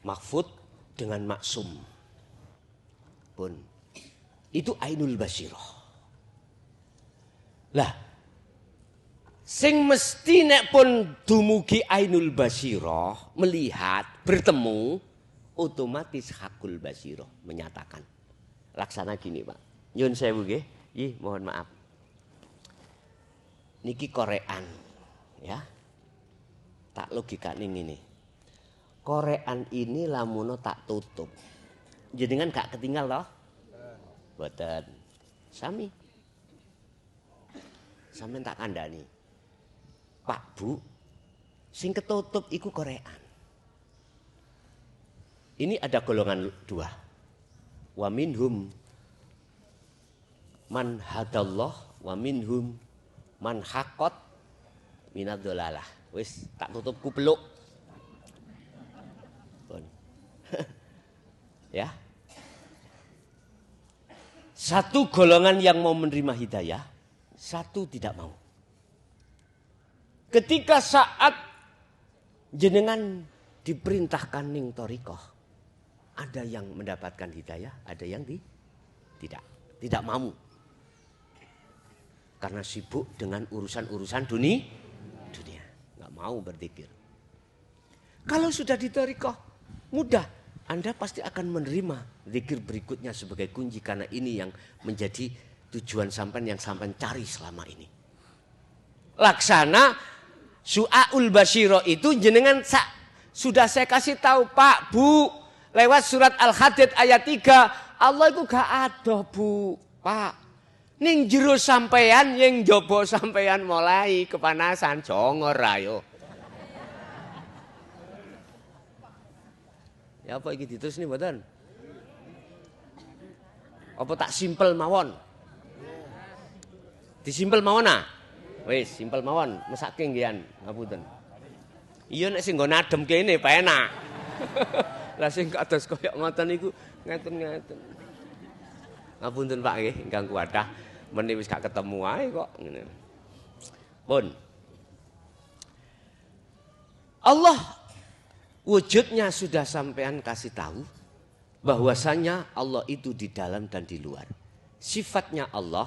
Mahfud dengan maksum. Pun itu ainul basyirah. Lah, sing mesti nek pun dumugi ainul basyirah, melihat, bertemu, otomatis hakul basyirah menyatakan. Laksana gini, Pak. Nyun sewu nggih. Ih, mohon maaf. Niki korean, ya. Tak logikane ngene. Korean ini lamuno tak tutup. Jenengan gak ketinggal loh. Boten. Sami. Sampeyan tak kandhani. Pak Bu, sing ketutup iku korean. Ini ada golongan 2. Wa minhum man hadallah wa minhum man haqqat minad dolalah. Wis tak tutup kupluk. Ya. Satu golongan yang mau menerima hidayah, satu tidak mau. Ketika saat jenengan diperintahkan ning thariqah, ada yang mendapatkan hidayah, ada yang tidak mau. Karena sibuk dengan urusan-urusan dunia, nggak mau berzikir. Kalau sudah di thariqah, mudah. Anda pasti akan menerima zikir berikutnya sebagai kunci, karena ini yang menjadi tujuan sampean yang sampean cari selama ini. Laksana Su'aul Basyirah itu jenengan sudah saya kasih tahu Pak, Bu, lewat surat Al-Hadid ayat 3, Allah itu gak ada Bu, Pak. Ning jero sampean yang jobo sampean mulai kepanasan jongor ayo. Ya apa iki diterus nih mboten? Apa tak simpel mawon? Disimpel mawon ah? Wis simpel mawon, mesake nggih ngapunten. Iya nek sing nggon adem kene penak. Lah sing kados koyo ngoten niku ngeten-ngeten. Ngapunten Pak nggih ingkang kuwadah, men wis gak ketemu ae kok ngene. Pun. Allah wujudnya sudah sampean kasih tahu bahwasanya Allah itu di dalam dan di luar. Sifatnya Allah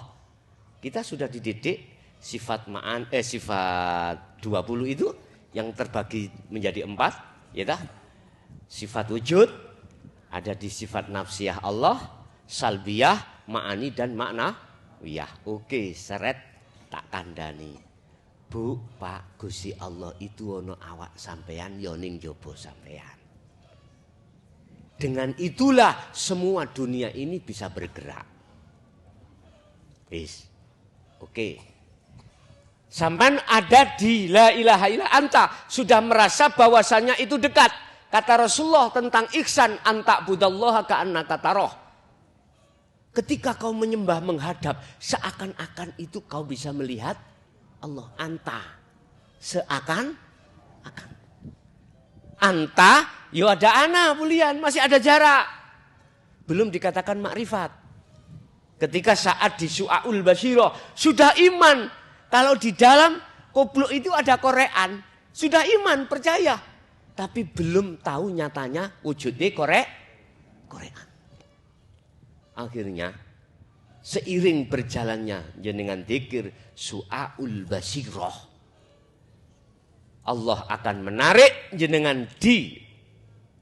kita sudah dididik sifat sifat 20 itu yang terbagi menjadi 4, ya dah. Sifat wujud ada di sifat nafsiyah Allah, salbiyah, ma'ani dan maknawiyah. Oke, seret tak kandani. Bu, Pak, Gusti Allah itu ono awak sampean yo ning jaba sampean. Dengan itulah semua dunia ini bisa bergerak. Wis. Oke. Sampai ada di la ilaha illa anta, sudah merasa bahwasanya itu dekat. Kata Rasulullah tentang ihsan, anta budallaha ka'annaka taroh. Ketika kau menyembah menghadap, seakan-akan itu kau bisa melihat Allah. Anta, seakan-akan. Anta, yo ada ana bulian, masih ada jarak. Belum dikatakan makrifat. Ketika saat di Su'aul Basyirah, sudah iman. Kalau di dalam koplo itu ada korean, sudah iman, percaya. Tapi belum tahu nyatanya wujudnya korean. Akhirnya seiring berjalannya jenengan dzikir Su'aul Basyirah, Allah akan menarik jenengan di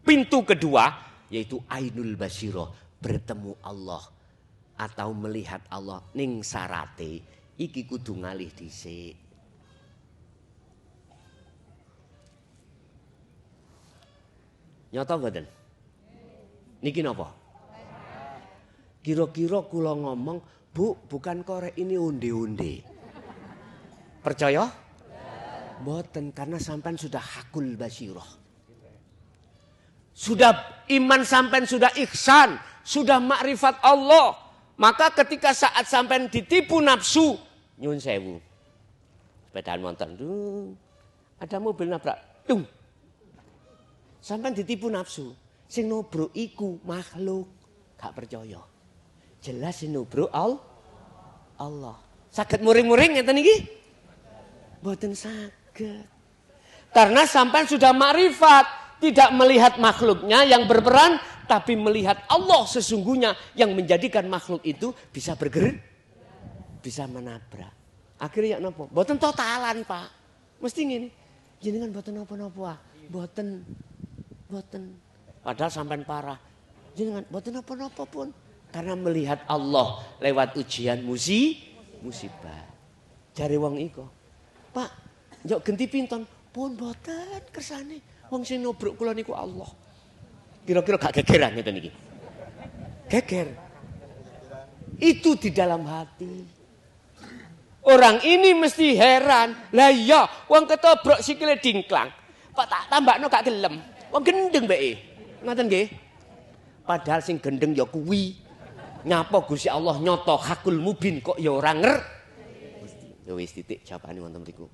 pintu kedua, yaitu Ainul Basyirah, bertemu Allah atau melihat Allah ning sarate. Iki kudu ngalih dhisik. Nyata mboten? Niki napa? Kira-kira kula ngomong, Bu, bukan korek ini onde-onde. Percaya? Mboten, karena sampean sudah hakul basyirah. Sudah iman sampean, sudah ihsan, sudah makrifat Allah. Maka ketika saat sampean ditipu nafsu, nyun sewu. Sepedaan motor, ada mobil nabrak, dung. Sampean ditipu nafsu. Sing nobro iku makhluk, gak percaya. Jelas sing nobro Allah. Saged muring-muring ngeten iki? Mboten saged. Karena sampean sudah makrifat, tidak melihat makhluknya yang berperan, tapi melihat Allah sesungguhnya yang menjadikan makhluk itu bisa bergerak, bisa menabrak. Akhirnya napa? Mboten totalan, Pak. Mesti ngene. Jenengan mboten napa-napa. Mboten. Padahal sampean parah. Jenengan mboten napa-napa pun. Karena melihat Allah lewat ujian musibah. Jare wong iko, Pak, njok genti pinton. Pun mboten kersane. Wong sing nobruk kula niku Allah. Kira-kira gak gegeran ngeten iki. Geger. Itu di dalam hati. Orang ini mesti heran. Lah iya, wong ketobrak sikile dingklang. Pak tak tambakno gak gelem. Wong gendeng mbeke. Ngoten nggih. Padahal sing gendeng ya kuwi. Nyapa Gusti Allah nyoto hakul mubin kok ya ora Ya wis titik jawabane wonten mriku.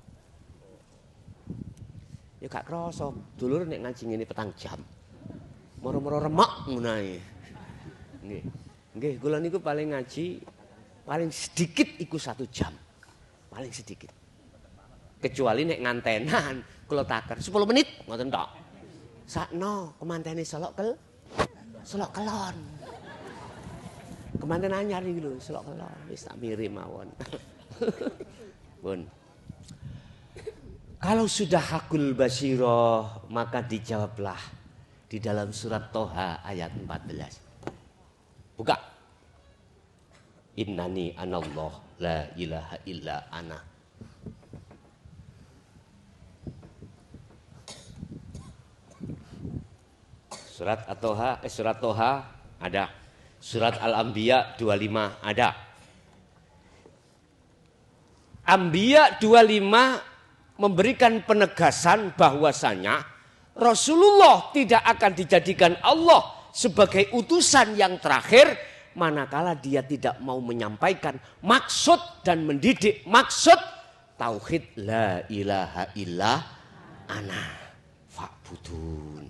Ya gak krasa, dulur nek ngaji ngene 4 jam. Moro-moro remek ngono ae. Nggih. Nggih, kula niku paling ngaji paling sedikit iku 1 jam. Paling sedikit. Kecuali nek ngantenan kula taker 10 menit ngoten tok. Sakno kemantene selok kelon. Kemanten anyar iki lho, selok kelon. Wis tak mirim mawon. Pun. Kalau sudah hakul basyirah, maka dijawablah di dalam surat Toha ayat 14. Buka. Innani anallah la ilaha illa ana. Surat Toha ada. Surat Al-Anbiya 25 ada. Anbiya 25 memberikan penegasan bahwasanya Rasulullah tidak akan dijadikan Allah sebagai utusan yang terakhir manakala dia tidak mau menyampaikan maksud dan mendidik maksud tauhid la ilaha illa ana fa'budun.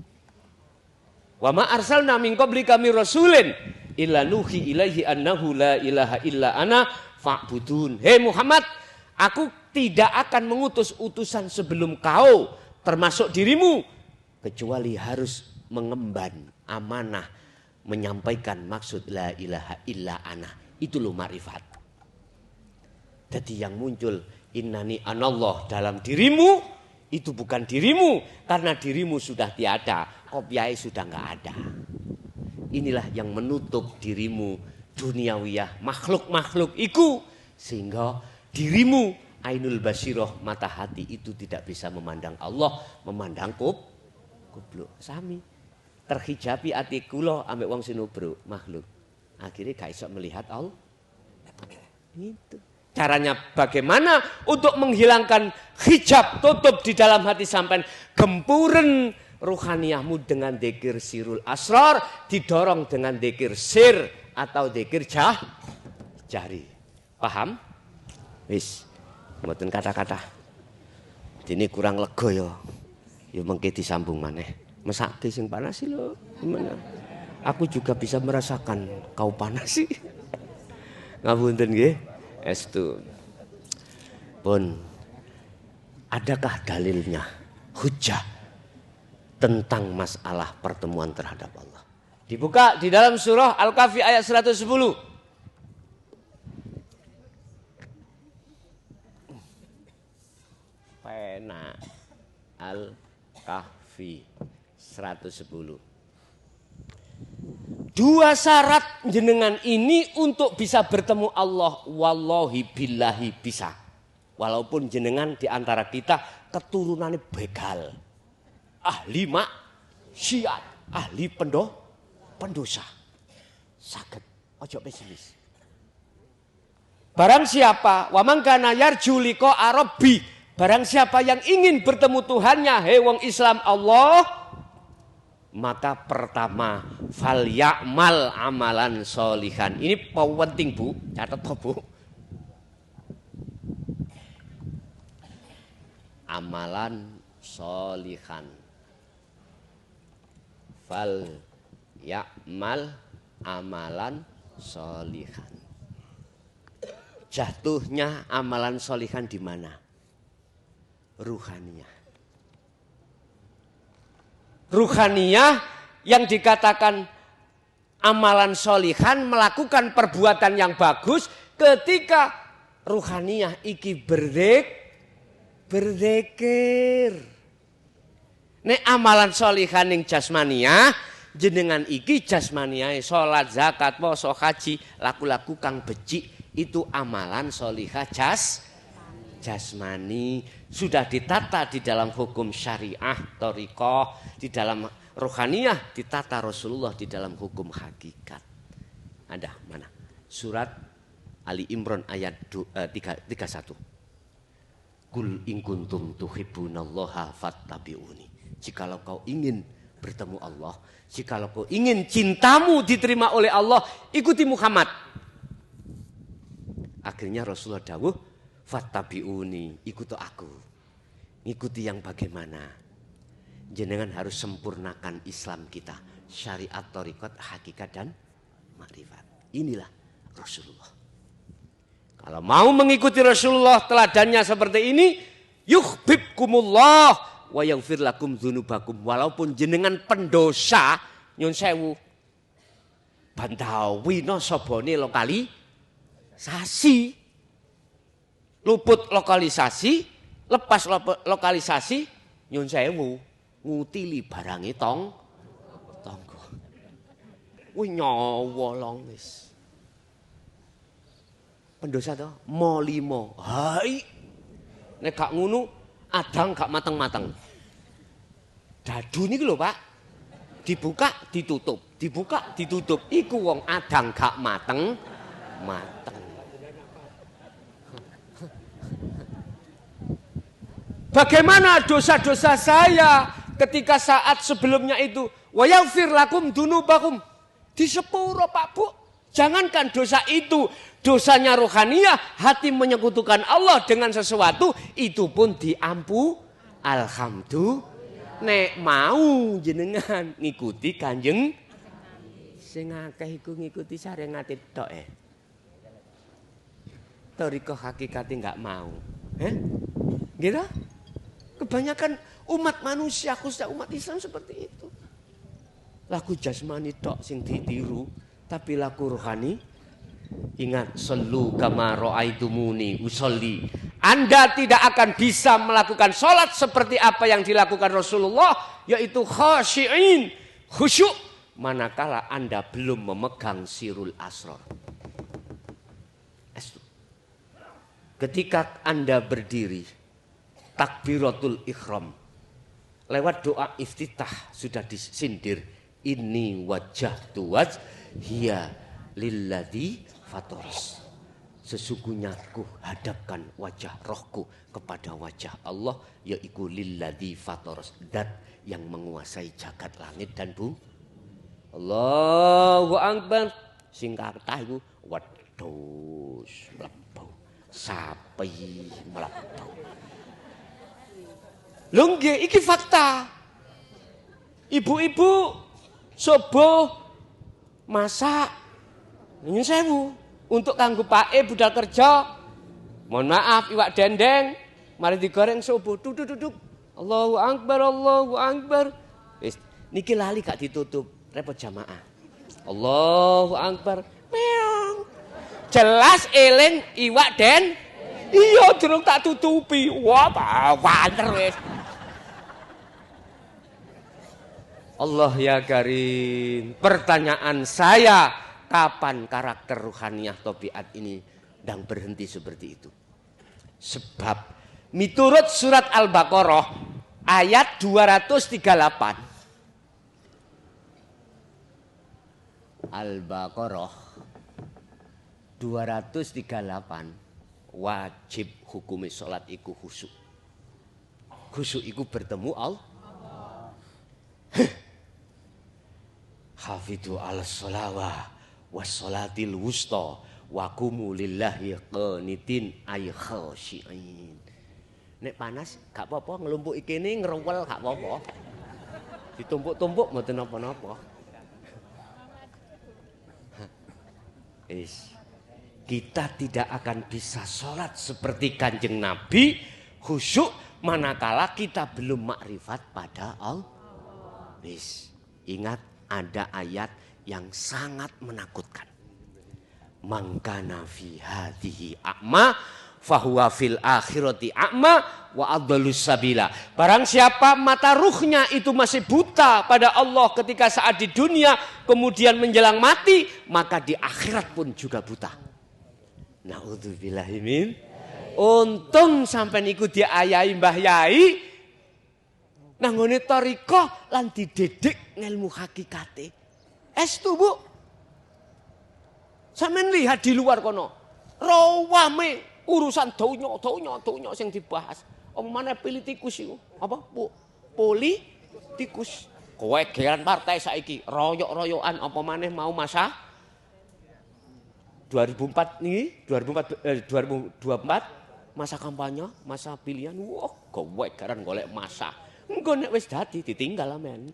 Wa ma arsalna min qablika mir rasulin illa nuhi ilaihi annahu la ilaha illa ana fa'budun. Hei Muhammad, aku tidak akan mengutus utusan sebelum kau termasuk dirimu kecuali harus mengemban amanah menyampaikan maksud la ilaha illa ana. Itu loh makrifat. Jadi yang muncul innani anallah dalam dirimu itu bukan dirimu karena dirimu sudah tiada, kopiai sudah enggak ada. Inilah yang menutup dirimu duniawiyah makhluk-makhluk iku sehingga dirimu ainul basyirah mata hati itu tidak bisa memandang Allah, memandang kubluk sami. Terhijabi ati kula ambek wong sinubro makhluk. Akhirnya gak iso melihat Allah. Itu. Caranya bagaimana untuk menghilangkan hijab tutup di dalam hati sampean, gempuren ruhaniyahmu dengan dzikir sirul asrar, didorong dengan dzikir sir atau dzikir jahri. Paham? Wis, mboten kata-kata. Dene kurang lega ya. Ya mengke disambung maneh. Mesake sing panas sih lho. Gimana? Aku juga bisa merasakan kau panas sih. Ngapunten nggih. Estu. Pun adakah dalilnya? Hujjah tentang masalah pertemuan terhadap Allah. Dibuka di dalam surah Al-Kahfi ayat 110. Pena Al-Kahfi 110. Dua syarat jenengan ini untuk bisa bertemu Allah. Wallahi billahi bisa. Walaupun jenengan di antara kita keturunannya begal. Ahli maksiat, ahli pendosa. Saged, ojo pesimis. Barang siapa wa man kana yarju liqa rabbi, barang siapa yang ingin bertemu Tuhannya, hei wong Islam Allah, maka pertama fal ya'mal amalan sholihan. Ini penting Bu, catat Bu. Amalan sholihan. Fal ya'mal amalan sholihan. Jatuhnya amalan sholihan di mana? Ruhaniyah. Ruhaniyah yang dikatakan amalan sholihan, melakukan perbuatan yang bagus ketika ruhaniyah iki berzikir. Nek amalan sholihan yang jasmaniyah, jenengan iki jasmaniyah, sholat, zakat, poso, haji, laku-laku kang becik, itu amalan sholihah jasmani. Sudah ditata di dalam hukum syariah, thariqah, di dalam rohaniyah, ditata Rasulullah di dalam hukum hakikat. Ada mana? Surat Ali Imran ayat 31. Kul in kuntum tuhibbunallaha fattabi'uni. Jikalau kau ingin bertemu Allah, jikalau kau ingin cintamu diterima oleh Allah, ikuti Muhammad. Akhirnya Rasulullah dawuh, fattabi'uni, ikuti aku. Ikuti yang bagaimana? Jenengan harus sempurnakan Islam kita, syariat, thariqat, hakikat dan makrifat. Inilah Rasulullah. Kalau mau mengikuti Rasulullah teladannya seperti ini, yuhibbukumullah wa yaghfir lakum dzunubakum. Walaupun jenengan pendosa, nyun sewu. Bantawi no sobone lokalisasi. Luput lokalisasi, lepas lokalisasi, nyun sewu. Ngutili barangi tonggo. Wih nyawa long wis. Pendosa to molimo. Hai. Nek gak ngono adang gak mateng-mateng. Dadu niki lho, Pak. Dibuka, ditutup. Dibuka, ditutup. Iku wong adang gak mateng. Bagaimana dosa-dosa saya ketika saat sebelumnya itu wa yaghfir lakum dzunubakum. Disepuro Pak Bu. Jangankan dosa itu, dosanya rohaniyah, hati menyekutukan Allah dengan sesuatu, itu pun Alhamdulillah. Nek mau jenengan ngikuti Kanjeng, sing akeh iku ngikuti syariat tok Thariqah hakikate enggak mau. Gitu? Kebanyakan umat manusia, khususnya umat Islam seperti itu. Laku jasmani tok sing ditiru. Tapi laku rohani, ingat, sallu kama ra'aitumuni usolli. Anda tidak akan bisa melakukan sholat seperti apa yang dilakukan Rasulullah, yaitu khashi'in, khusyuk, manakala Anda belum memegang sirul asrar. Ketika Anda berdiri, takbiratul ihram, lewat doa iftitah sudah disindir, ini wajah tuwaj hiya lilladzi fatoros. Sesungguhnya ku hadapkan wajah rohku kepada wajah Allah, yaitu lilladzi fatoros, dat yang menguasai jagat langit dan bumi. Allahu akbar. Sing kathah iku wedhus mlebu, sapi mlebu. Lho nggih iki fakta. Ibu-ibu sobo masak nyun sewu untuk kanggo pake budal kerja. Mohon maaf iwak dendeng mari digoreng subuh duduk. Allahu akbar. Wis niki lali gak ditutup, repot jamaah. Allahu akbar. Meong. Jelas eling iwak den. Iya durung tak tutupi. Wah, banter wis. Allah ya Karim, pertanyaan saya, kapan karakter ruhaniyah tabiat ini dan berhenti seperti itu? Sebab miturut surat Al-Baqarah ayat 238. Al-Baqarah 238, wajib hukumi salat iku khusyuk. Khusyuk iku bertemu Allah. Hafidhu al-sholawah wassolatil wusta wa qumu lillahi qanitin ay khashi'in. Nek panas gak apa-apa, ngelumpuki kene ngrewel gak apa-apa. Ditumpuk-tumpuk mboten napa-napa. Kita tidak akan bisa sholat seperti Kanjeng Nabi khusyuk manakala kita belum makrifat pada Allah. Ingat, ada ayat yang sangat menakutkan. Mangkana fi hadhihi a'ma fahuwa fil akhirati a'ma wa adallus sabila. Barang siapa mata ruhnya itu masih buta pada Allah ketika saat di dunia, kemudian menjelang mati, maka di akhirat pun juga buta. Naudzubillahi min. Untung sampai niku diayahi Mbah Yai nanggone thariqah lan dididik ngelmu hakikate. Estu Bu. Sampeyan lihat di luar kono. Rawame urusan donya sing dibahas. Apa maneh politikus iku? Apa? Politikus. Kowe geran partai saiki royok-royokan apa maneh mau masa 2004 nih, 2024 masa kampanye, masa pilihan. Wah, kowe geran golek masa. Engko nek wis dadi ditinggal amen.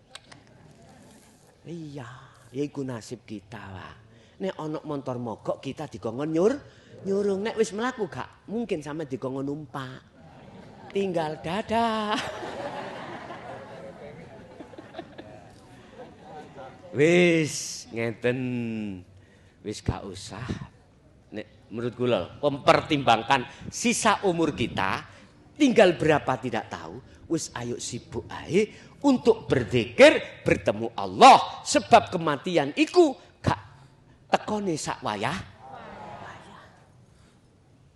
Iya, ya iku nasib kita, Pak. Nek ana montor mogok kita dikongkon nyurung. Nek wis mlaku gak mungkin sampe dikongkon numpak. Tinggal dadah. Wis ngeten. Wis gak usah. Nek menurut kula mempertimbangkan sisa umur kita tinggal berapa tidak tahu. Wis ayo sibuk ae untuk berzikir bertemu Allah sebab kematian iku gak tekone sak wayah.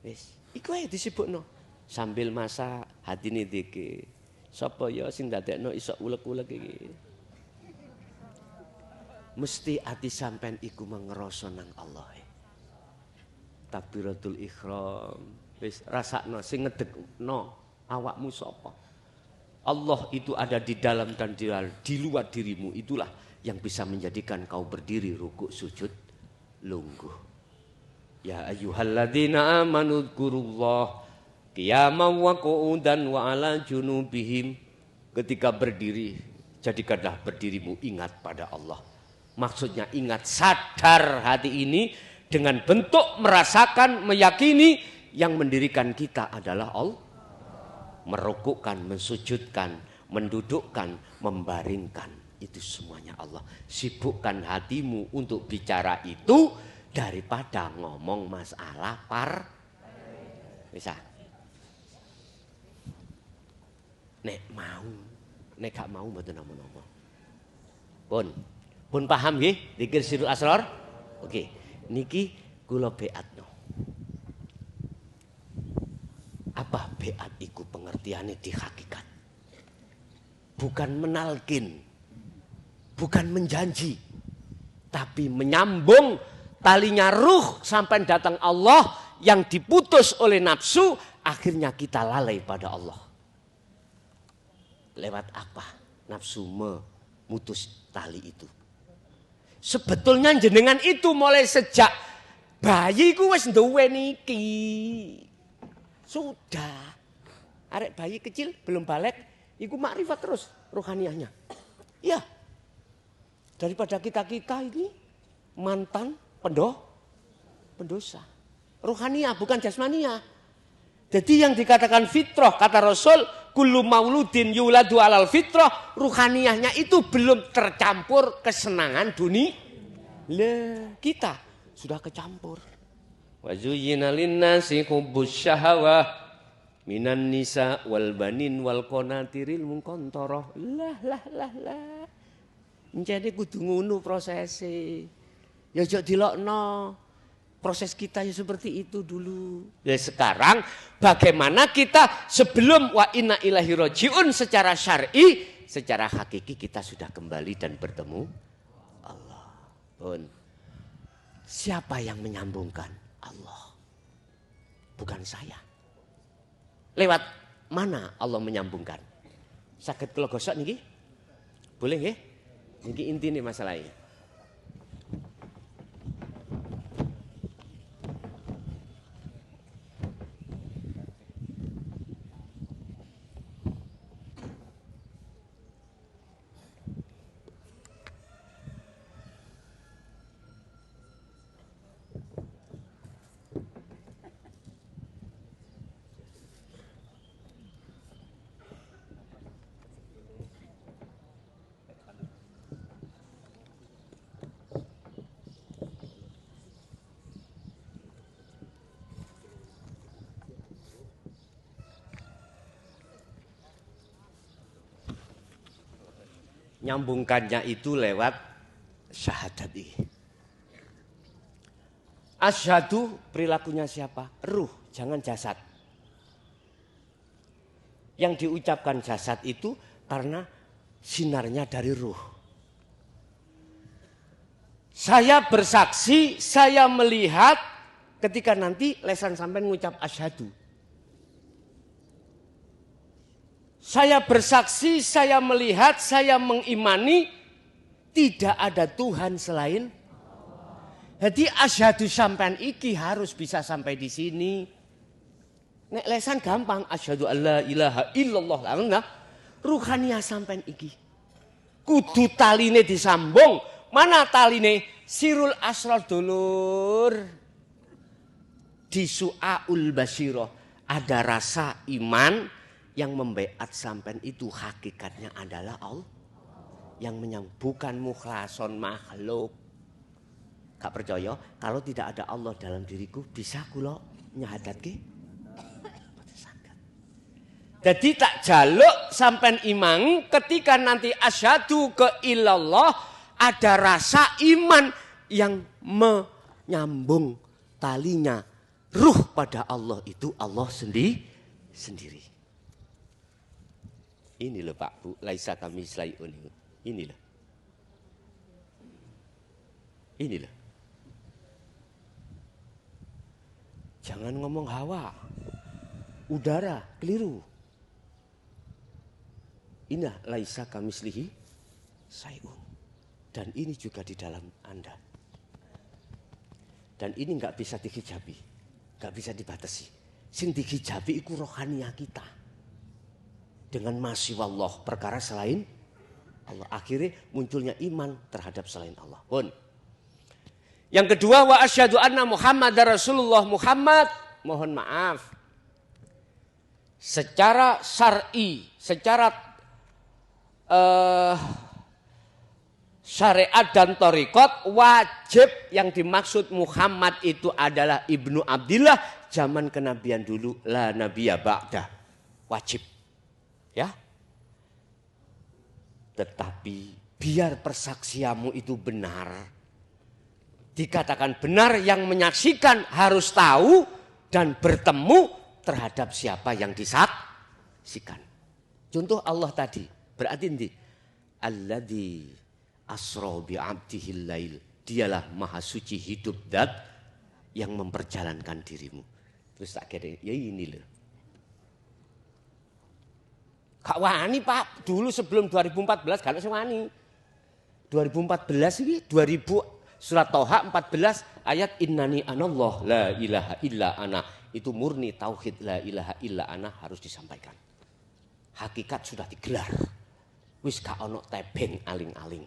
Wis, iku ae disibukno. Sambil masak hatine zikir. Sapa ya sing dadekno iso ulek-ulek iki? Mesti ati sampean iku mangerasa nang Allah. Takbiratul ihram. Wis rasakno sing ngedekno awakmu sapa? Allah itu ada di dalam dan di luar dirimu. Itulah yang bisa menjadikan kau berdiri rukuk sujud lungguh. Ya ayyuhalladzina amanu dzkurullah qiyaman wa qu'udan wa ala junubihim. Ketika berdiri, jadikanlah berdirimu ingat pada Allah. Maksudnya ingat, sadar hati ini dengan bentuk merasakan, meyakini yang mendirikan kita adalah Allah. Merukukkan, mensujudkan, mendudukkan, membaringkan. Itu semuanya Allah. Sibukkan hatimu untuk bicara itu daripada ngomong masalah bisa. Nek mau, nek gak mau mboten napa-napa. Pun paham nggih zikir sirrul asrar? Oke, niki kula beatno. Apa beat iku pengertiane di hakikat? Bukan menalkin, bukan menjanji, tapi menyambung talinya ruh sampai datang Allah yang diputus oleh nafsu, akhirnya kita lalai pada Allah. Lewat apa? Nafsu memutus tali itu. Sebetulnya jenengan itu mulai sejak bayi ku wis duwe niki. Sudah. Arek bayi kecil belum balik, iku makrifat terus rohaniahnya. Iya. Daripada kita-kita ini mantan pendosa. Rohaniah bukan jasmania. Jadi yang dikatakan fitrah kata Rasul, kullu mauludin yuladu alal fitrah, ruhaniahnya itu belum tercampur kesenangan dunia. Kita sudah kecampur. Wa zuyyina lin-nasi hubbus syahawah minan nisa wal banin wal qanatiril muqantarah. Lah. Jadi kudu ngono prosese. Ya aja dilokno. Proses kita ya seperti itu dulu. Ya sekarang bagaimana kita sebelum wa inna ilahi roji'un secara syar'i, secara hakiki kita sudah kembali dan bertemu Allah. Siapa yang menyambungkan? Allah. Bukan saya. Lewat mana Allah menyambungkan? Sakit kula gosok niki? Boleh nggih? Niki intine masalahnya. Nyambungkannya itu lewat syahadat ini. Asyhadu perilakunya siapa? Ruh, jangan jasad. Yang diucapkan jasad itu karena sinarnya dari ruh. Saya bersaksi, saya melihat ketika nanti lesan sampai mengucap asyhadu. Saya bersaksi, saya melihat, saya mengimani tidak ada Tuhan selain. Jadi asyhadu sampean iki harus bisa sampai di sini. Nek lesan gampang, asyhadu alla ilaha illallah. Nah, ruhaniah sampean iki. Kudu taline disambung. Mana taline? sirul asrar dulur. Di su'aul basyirah ada rasa iman yang membaiat sampean itu hakikatnya adalah Allah yang bukan mukhlason makhluk. Gak percaya kalau tidak ada Allah dalam diriku bisa kula nyahadatke. Jadi tak jaluk sampean imang ketika nanti asyhadu ke ilallah ada rasa iman yang menyambung talinya ruh pada Allah itu Allah sendiri. Ini loh Pak Bu, laisa kami slayun. Ini loh. Ini loh. Jangan ngomong hawa. Udara, keliru. Inilah laisa kami slihi sayun. Dan ini juga di dalam Anda. Dan ini enggak bisa dihijabi. Gak bisa dibatasi. Sing dihijabi iku rohaniah kita. Dengan masih wallah perkara selain Allah. Akhirnya munculnya iman terhadap selain Allah. Pun. Yang kedua wa asyhadu anna Muhammad Rasulullah Muhammad. Mohon maaf. Secara syar'i, secara syariat dan thariqat wajib yang dimaksud Muhammad itu adalah Ibnu Abdillah zaman kenabian dulu la nabiyya ba'da. Wajib. Ya. Tetapi biar persaksianmu itu benar. Dikatakan benar yang menyaksikan harus tahu dan bertemu terhadap siapa yang disaksikan. Contoh Allah tadi berarti ini alladzi asra bi 'abdihil lail. Dialah maha suci hidup dat yang memperjalankan dirimu. Terus tak kira ya ini loh. Kak wani Pak, dulu sebelum 2014 kalau saya wani. 2014 ini 2000 surat Toha 14 ayat innani anallah la ilaha illa ana. Itu murni tauhid la ilaha illa ana harus disampaikan. Hakikat sudah digelar. Wis gak ono tebeng aling-aling.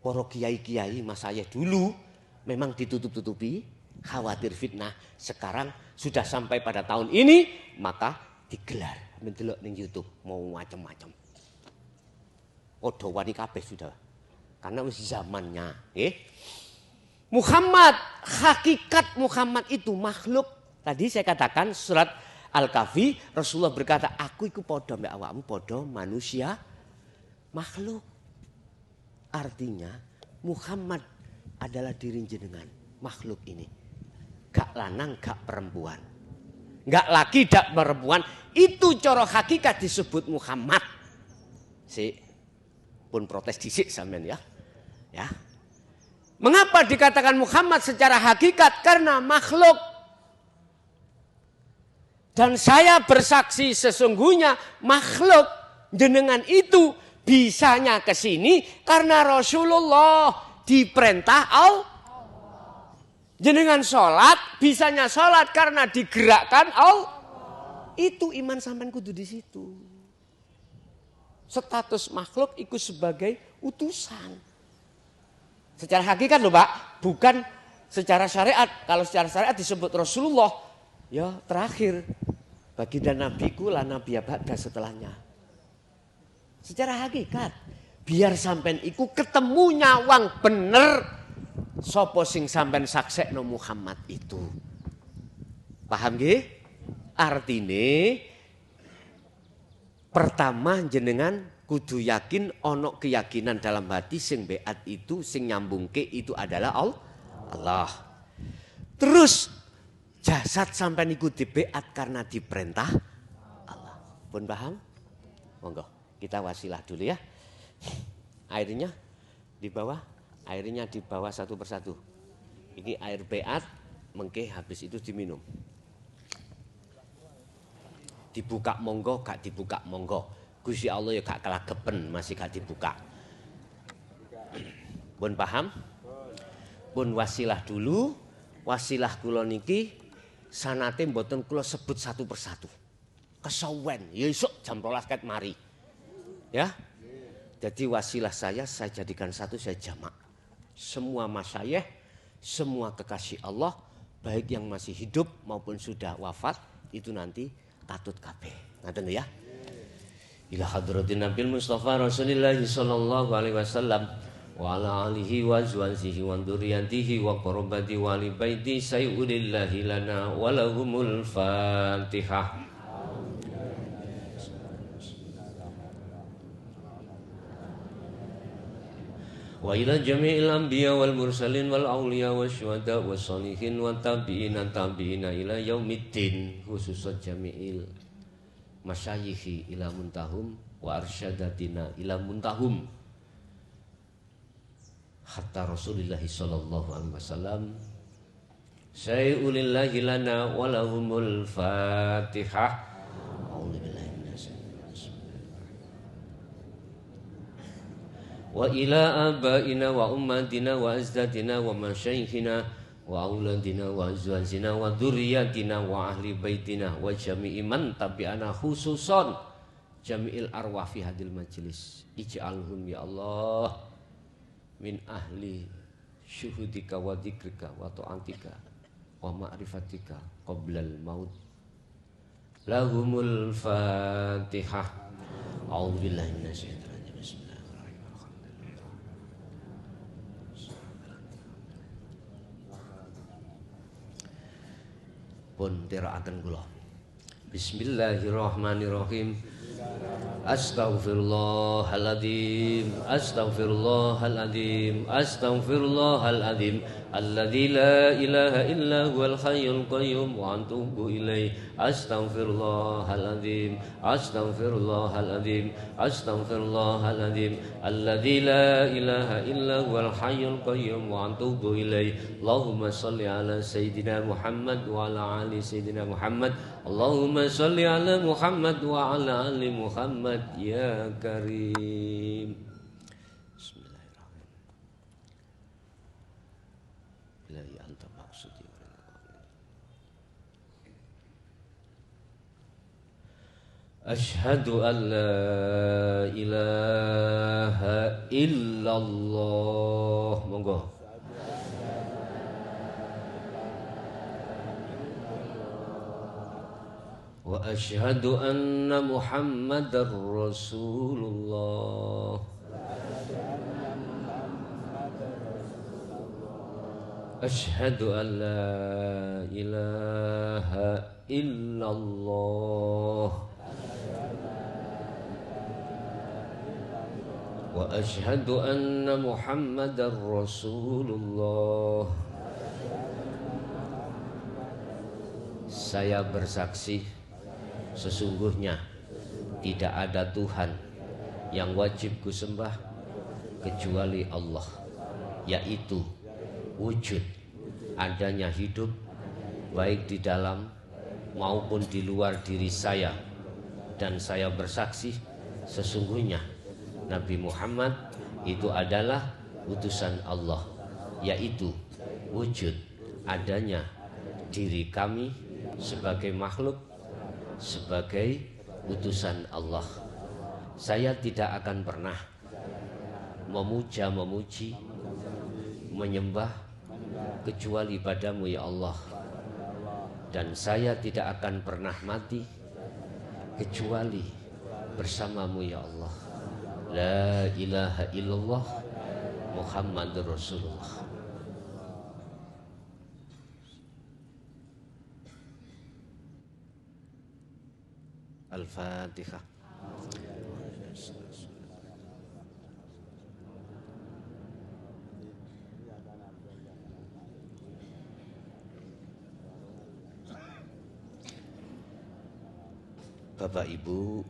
Para kiai-kiai mas saya dulu memang ditutup-tutupi, khawatir fitnah. Sekarang sudah sampai pada tahun ini, maka digelar. Mendelok ning YouTube mau macam-macam. Podo wani kabeh sudah. Karena wis zamannya, Muhammad, hakikat Muhammad itu makhluk. Tadi saya katakan surat Al-Kahfi, Rasulullah berkata, aku iku podo mbek awakmu podo manusia makhluk. Artinya Muhammad adalah diri jenengan makhluk ini. Gak lanang, gak perempuan. Gak laki, gak perempuan. Itu cara hakikat disebut Muhammad. Si pun protes dhisik sampean ya. Ya. Mengapa dikatakan Muhammad secara hakikat? Karena makhluk. Dan saya bersaksi sesungguhnya makhluk jenengan itu bisanya ke sini karena Rasulullah diperintah Allah. Jenengan sholat, bisanya sholat karena digerakkan Allah. Itu iman sampean kudu di situ. Status makhluk ikut sebagai utusan. Secara hakikat loh Pak, bukan secara syariat. Kalau secara syariat disebut Rasulullah, ya terakhir. Baginda nabiku lah nabi abada setelahnya. Secara hakikat, biar sampean iku ketemu nyawang bener sapa sing sampean saksekno Muhammad itu. Paham nggih? Artine pertama jenengan kudu yakin ono keyakinan dalam hati sing beat itu sing nyambungke itu adalah Allah. Terus jasad sampean iku dibeat karena diperintah Allah. Pun paham? Monggo. Kita wasilah dulu ya. Airnya di bawah. Airnya di bawah satu persatu. Ini air beat. Mengke habis itu diminum. Dibuka monggo, gak dibuka monggo. Gusti Allah ya gak kelagepen masih gak dibuka. Pun paham? Pun wasilah dulu. Wasilah kula niki sanate mboten kula sebut satu persatu. Kesawen. Ya esuk jam 12 ket mari. Ya, jadi wasilah saya jadikan satu, saya jamak. semua masyayikh, semua kekasih Allah, baik yang masih hidup maupun sudah wafat, itu nanti katut kabeh. Ngaten ya. Ila hadratin Nabil Mustafa Rasulillah sallallahu alaihi wasallam wa ala alihi wa azwajihi wa dzurriyyatihi wa qurrabati wa ali baiti sayyudillahi lana wa lahumul Fatihah. Wa ila jami'il anbiya wal mursalin wal awliya wasyuhada wassalihin wa tabi'ina tabi'ina ila yaumiddin, khususan jami'il masyayikhi ila muntahum wa arsyadatina ila muntahum hatta Rasulullah sallallahu alaihi wasallam sayyulillahi lana wa lahumul Fatihah. Wa ila abaina wa ummatina wa azdadina wa masyaikhina wa auladina wa azwajina wa dzurriyyatina wa ahli baitina wa jami'i man tabi'ana, khususan jami'il arwah fi hadil majlis. Ij'alhum ya Allah min ahli syuhudika wa dzikrika wa ta'atika wa ma'rifatika qablal maut. Lahumul Fatihah. A'udzubillahi minasyaitonir rajim. Pun tiraaken kula. Bismillahirrahmanirrahim. Astaghfirullahaladzim, astaghfirullahaladzim, astaghfirullahaladzim, alladzi la ilaha illa huwal hayyul qayyum wa atubu ilaih. Astaghfirullahaladzim, astaghfirullahaladzim, astaghfirullahaladzim, alladzi la ilaha illa huwal hayyul qayyum wa atubu ilaih. Allahumma shalli ala sayyidina Muhammad wa ala ali sayyidina Muhammad. Allahumma shalli ala Muhammad wa ala ali Muhammad ya karim. Bismillahirrahmanirrahim. Ilahi anta maqsudi. Asyhadu an la ilaha illallah. Monggo. Wa asyhadu anna Muhammadar Rasulullah. Asyhadu an la ilaha illallah. Wa asyhadu anna Muhammadar Rasulullah. Saya bersaksi sesungguhnya tidak ada Tuhan yang wajib kusembah kecuali Allah, yaitu wujud adanya hidup baik di dalam maupun di luar diri saya. Dan saya bersaksi sesungguhnya Nabi Muhammad itu adalah utusan Allah, yaitu wujud adanya diri kami sebagai makhluk, sebagai utusan Allah. Saya tidak akan pernah memuja-memuji, menyembah kecuali padamu ya Allah. Dan saya tidak akan pernah mati kecuali bersamamu ya Allah. La ilaha illallah Muhammadur Rasulullah. Al-Fatihah. Bapak Ibu,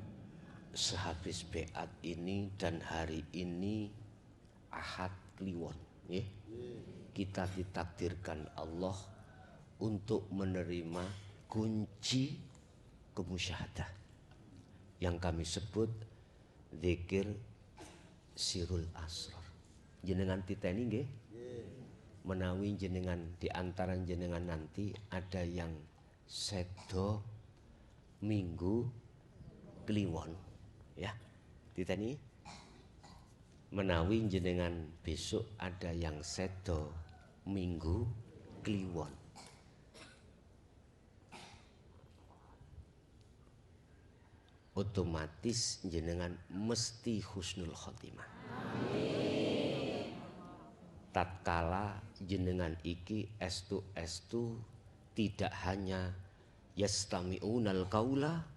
sehabis beat ini dan hari ini Ahad Kliwon, ya, kita ditakdirkan Allah untuk menerima kunci kemusyahadah yang kami sebut zikir sirul asrar. Jenengan titeni nggih, menawi jenengan di antara jenengan nanti ada yang sedo minggu Kliwon, ya, titeni menawi jenengan besok ada yang sedo minggu kliwon. Otomatis jenengan mesti husnul khotimah. Tatkala jenengan iki estu tidak hanya yastami'unal qaula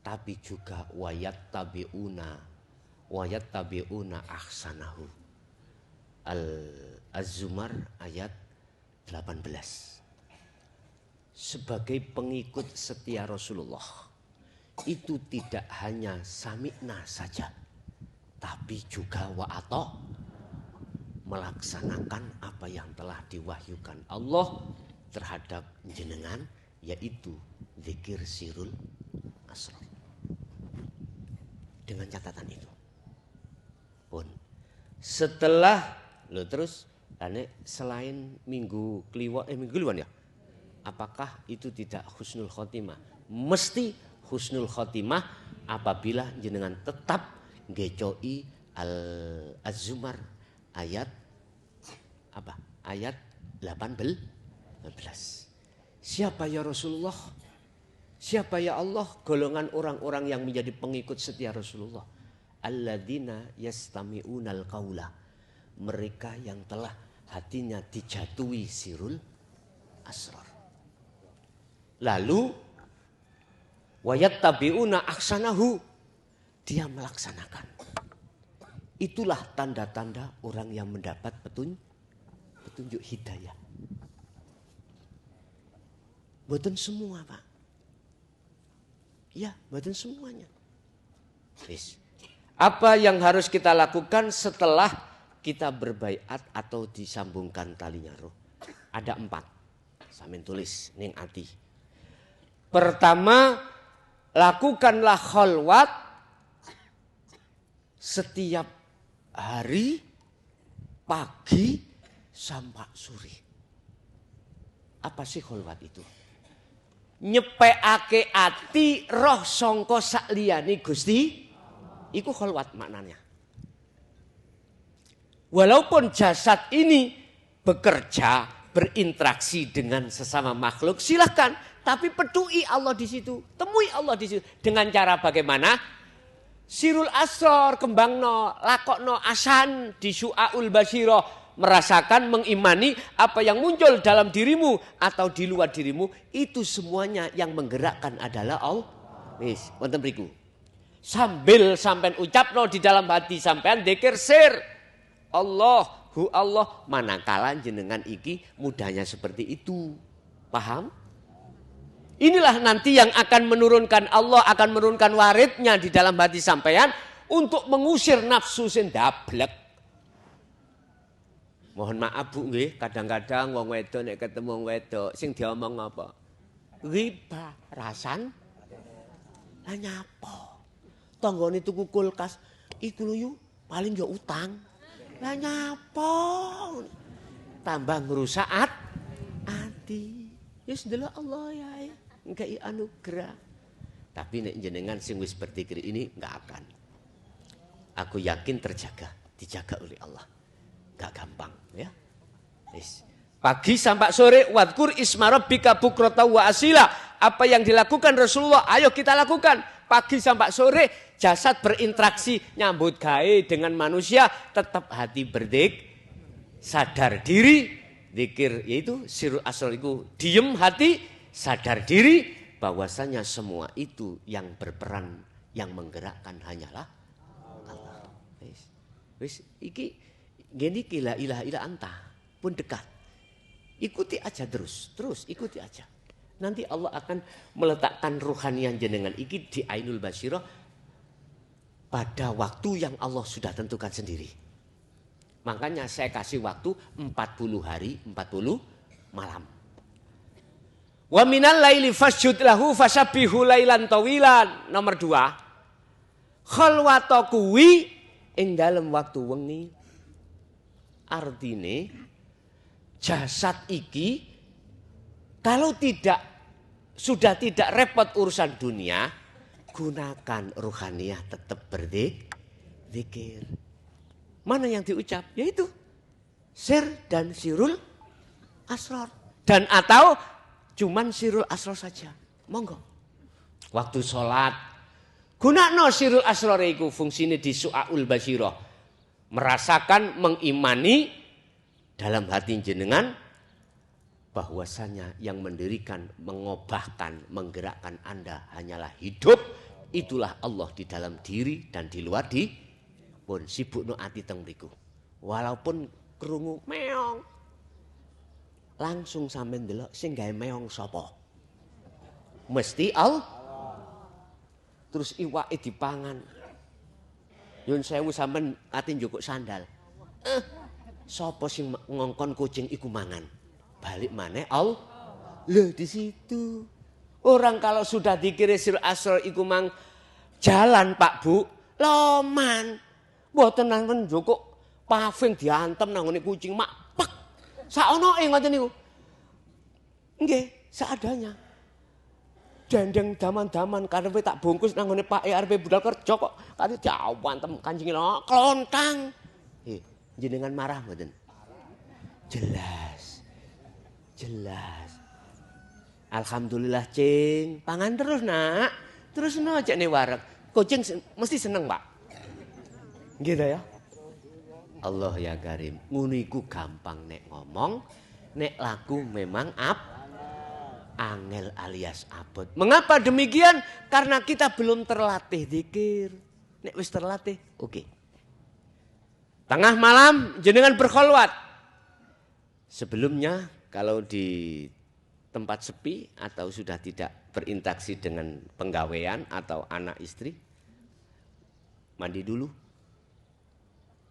tapi juga wayat tabi'una ahsanahu. Az-Zumar ayat 18. Sebagai pengikut setia Rasulullah itu tidak hanya sami'na saja tapi juga wa'ata, melaksanakan apa yang telah diwahyukan Allah terhadap jenengan, yaitu zikir sirul asrar. Dengan catatan itu pun setelah terus selain minggu kliwon ya, apakah itu tidak husnul khotimah? Mesti husnul khotimah apabila jenengan tetap ngecoi Az-Zumar ayat apa? Ayat 18. Siapa ya Rasulullah? Siapa ya Allah? Golongan orang-orang yang menjadi pengikut setia Rasulullah. Alladzina yastami'unal qaula. Mereka yang telah hatinya dijatuhi sirul asrar. Lalu wayattabi'una ahsanahu. Dia melaksanakan. Itulah tanda-tanda orang yang mendapat petunjuk hidayah. Mboten semua, Pak. Ya, mboten semuanya. Apa yang harus kita lakukan setelah kita berbaiat atau disambungkan talinya roh? Ada 4. Samin tulis ning ati. Pertama, lakukanlah kholwat setiap hari pagi sampai sore. Apa sih kholwat itu? Nyepekake ati roh sangka sakliyane Gusti. Iku kholwat maknanya. Walaupun jasad ini bekerja, berinteraksi dengan sesama makhluk, silahkan. Tapi peduli Allah di situ, temui Allah di situ. Dengan cara bagaimana? Sirul asror, kembangno, lakokno asan di syu'aul basyirah. Merasakan, mengimani apa yang muncul dalam dirimu atau di luar dirimu. Itu semuanya yang menggerakkan adalah Allah. Wis, wonten mriku. Sambil sampean ucapno di dalam hati sampean dzikir sir. Allahu Allah, manakala jenengan iki mudahnya seperti itu. Paham? Inilah nanti yang akan menurunkan Allah, akan menurunkan waridnya di dalam hati sampean untuk mengusir nafsu sing dablek. Mohon maaf Bu nggih, kadang-kadang wong wedok nek ketemu wong wedok sing diomong apa? Riba, rasan. Lah nyapa? Tanggane tuku kulkas, iku lho yu paling yo utang. Lah nyapa? Tambah ngrusak ati. Wis ndelok Allah ya. Ngkai anugerah. Tapi nek jenengan sing wis berzikir ini enggak akan. Aku yakin terjaga, dijaga oleh Allah. Enggak gampang ya. Wis. Pagi sampai sore wadkur isma rabbika bukrata wa asila. Apa yang dilakukan Rasulullah, ayo kita lakukan. Pagi sampai sore jasad berinteraksi nyambut gawe dengan manusia, tetap hati berdik, sadar diri, zikir yaitu sirul asrar itu diem hati, sadar diri bahwasanya semua itu yang berperan, yang menggerakkan hanyalah Allah. Wis iki gini la ilaha illa anta pun dekat. Ikuti aja terus ikuti aja. Nanti Allah akan meletakkan ruhanian jenengan iki di ainul basyirah pada waktu yang Allah sudah tentukan sendiri. Makanya saya kasih waktu 40 hari, 40 malam. Wa minal laili fasjud lahu fasabbihu lailan tawilan. Nomor 2. Khalwata kuwi ing dalem waktu wengi. Artine jasad iki kalau sudah tidak repot urusan dunia, gunakan ruhaniyah tetap berzikir. Mana yang diucap? Yaitu sir dan sirul asror. Dan atau cuman sirul asror saja. Monggo. Waktu sholat. Gunakno sirul asror iku fungsine di su'aul basyirah. Merasakan, mengimani dalam hati jenengan bahwasanya yang mendirikan, mengobahkan, menggerakkan Anda hanyalah hidup. Itulah Allah di dalam diri dan di luar di pun sibukno ati teng mriku. Walaupun krungu meong. Langsung sampean ndelok sing gawe meong sapa? Mesti Allah. Terus iwake dipangan. Yun sewu sampean ati njukuk sandal. Sapa sing ngongkon kucing iku mangan? Balik maneh Allah. Loh di situ. Orang kalau sudah dikira sirul asror iku mang jalan Pak Bu, loman. Mboten nanten njukuk paving diantem nang ngene kucing mak pek. Saonoe ngoten niku. Nggih, seadanya. Dendeng daman-daman karepe tak bungkus nang ngene Pak arepe budal kerja kok kate diawantem kancing klontang. Jenengan marah mboten? Jelas. Alhamdulillah Cing, pangan terus nak. Terus no aja nih wareg. Kucing mesti seneng Pak. Gitu ya. Allah ya Karim. Nguniku gampang nek ngomong, nek laku memang angel alias abot. Mengapa demikian? Karena kita belum terlatih zikir. Nek wis terlatih, oke. Tengah malam jenengan berkholwat. Sebelumnya kalau di tempat sepi atau sudah tidak berinteraksi dengan penggawean atau anak istri, mandi dulu,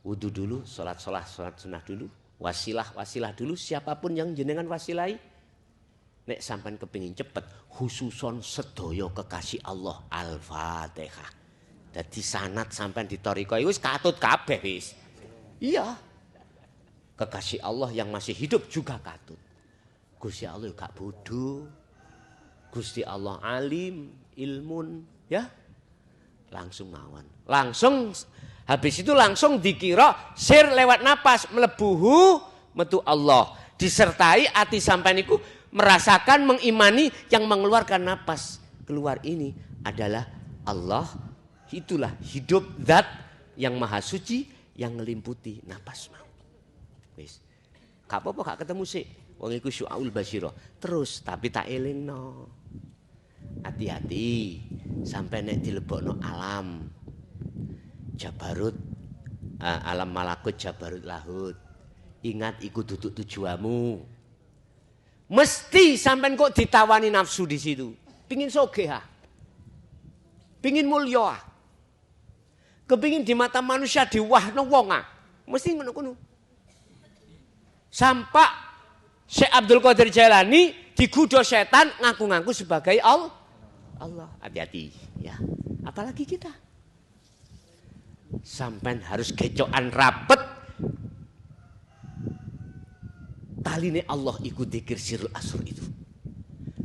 wudu dulu, sholat sunnah dulu, wasilah dulu, siapapun yang jenengan wasilahi. Nek sampean kepingin cepet, khususon sedoyo kekasih Allah, Al-Fatihah. Dadi sanad sampean ditoriko wis katut kabeh wis. Iya. Kekasih Allah yang masih hidup juga katut. Gusti Allah gak bodoh. Gusti Allah alim, ilmun, ya. Langsung mawon. Langsung habis itu langsung dikira sir lewat napas melebuhu metu Allah. Disertai ati sampean iku merasakan, mengimani yang mengeluarkan napas keluar ini adalah Allah. Itulah hidup zat yang maha suci yang melimputi napas mau. Wis. Gak apa-apa gak ketemu sih. Wong iku syu'aul basyirah. Terus tapi tak elingno. Hati-hati sampai nek dilebokno alam. Jabarut alam malakut jabarut lahut. Ingat iku duduk tujuanmu. Mesti sampean kok ditawani nafsu di situ. Pingin sogeh ah. Pingin mulya ah. Kepingin di mata manusia diwahno wong ah. Mesti ngono-ngono. Sampai Syekh Abdul Qadir Jailani digoda setan ngaku-ngaku sebagai Allah. Hati-hati ya. Apalagi kita. Sampai harus gecokan rapet. Taline Allah ikut dzikir sirul asr itu.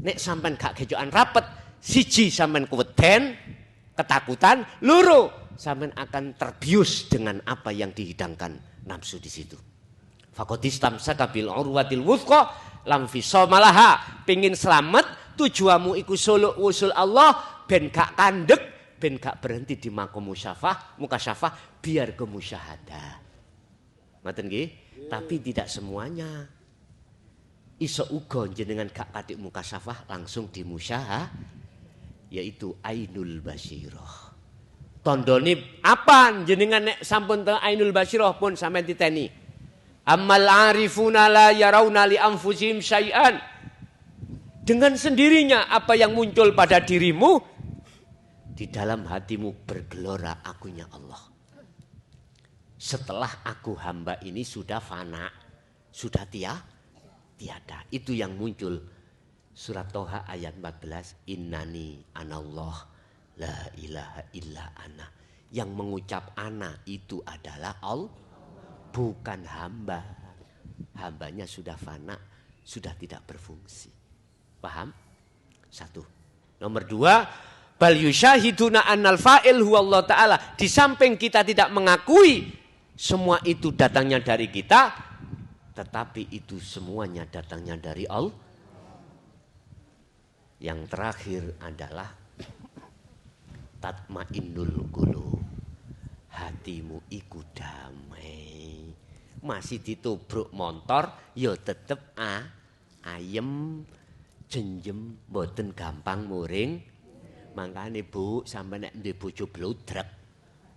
Nek sampean gak gejokan rapet, siji sampean keweden, ketakutan, loro sampean akan terbius dengan apa yang dihidangkan nafsu di situ. Faqadistamsaka bil urwatil wuthqa lam fisomalaha. Pengin selamat, tujuanmu iku suluk usul Allah ben gak kandek, ben gak berhenti di makom mukasyafah biar ke musyahadah. Ngoten nggih? Tapi tidak semuanya. Iso uga jenengan gak katik mukasyafah langsung dimusyahah, yaitu ainul basyirah. Tondone apa jenengan nek sampun teng ainul basyirah pun sampean titeni. Ammal arifuna la yarawna li anfusihim syai'an. Dengan sendirinya apa yang muncul pada dirimu, di dalam hatimu bergelora akunya Allah. Setelah aku hamba ini sudah fana, sudah tiada. Itu yang muncul. Surat Toha ayat 14. Innani anallah la ilaha illa ana. Yang mengucap ana itu adalah Allah. Bukan hamba. Hambanya sudah fana. Sudah tidak berfungsi. Paham? Satu. Nomor dua. Bal yusyahiduna annal fa'il huwa Allah ta'ala. Di samping kita tidak mengakui semua itu datangnya dari kita, tetapi itu semuanya datangnya dari Allah. Yang terakhir adalah tatmainnul qulub. Hatimu iku damai. Masih ditubruk motor, ya tetep ayem, jenjem, mboten gampang muring. Makane Bu, sampe nek duwe bojo blodrek,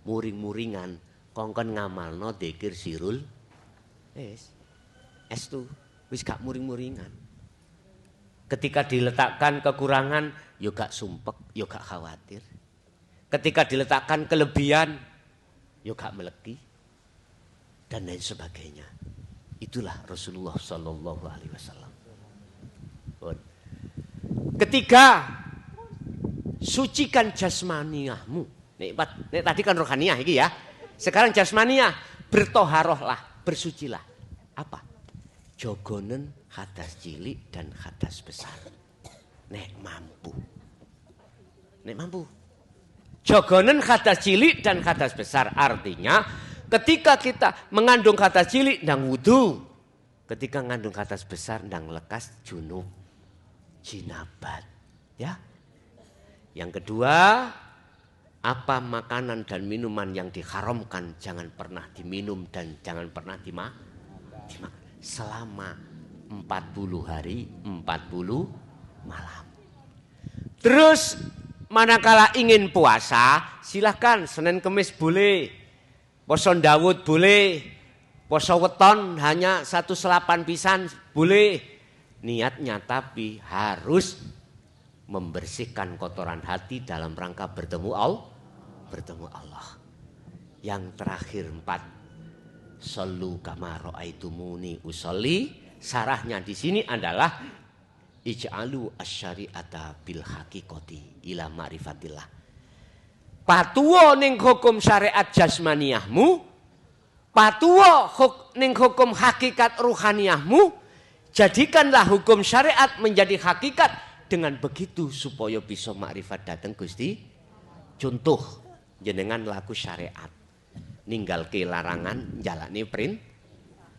muring-muringan, kongkon ngamalno dzikir sirul. Estu, wis gak muring-muringan. Ketika diletakkan kekurangan, ya gak sumpek, ya gak khawatir. Ketika diletakkan kelebihan, ya gak meleki. Dan lain sebagainya. Itulah Rasulullah Sallallahu Alaihi Wasallam. Ketiga, sucikan jasmaniyahmu. Nek tadi kan rohaniyah ini ya. Sekarang jasmaniyah, bertoharohlah, bersucilah. Apa? Jogonen hadas cilik dan hadas besar. Nek mampu. Nek mampu. Jogonen hadas cilik dan hadas besar. Artinya ketika kita mengandung hadas cilik ndang wudu. Ketika mengandung hadas besar ndang lekas junub. Jinabat. Ya. Yang kedua, apa makanan dan minuman yang diharamkan jangan pernah diminum dan jangan pernah dimakan selama 40 hari 40 malam. Terus manakala ingin puasa, silahkan Senin Kemis boleh, poso Daud boleh, poso weton hanya 1 selapan pisan boleh. Niatnya tapi harus membersihkan kotoran hati dalam rangka bertemu Allah. Yang terakhir 4, sallu kama ra'aitumuni usolli. Sarahnya di sini adalah ij'alu asyari'ata bil haqiqati ila ma'rifatillah. Patuwo ning hukum syariat jasmaniyahmu, patuwo ning hukum hakikat ruhaniyahmu. Jadikanlah hukum syariat menjadi hakikat. Dengan begitu supaya bisa makrifat datang Gusti. Contoh jenengan laku syariat, ninggal ke larangan, jalani print.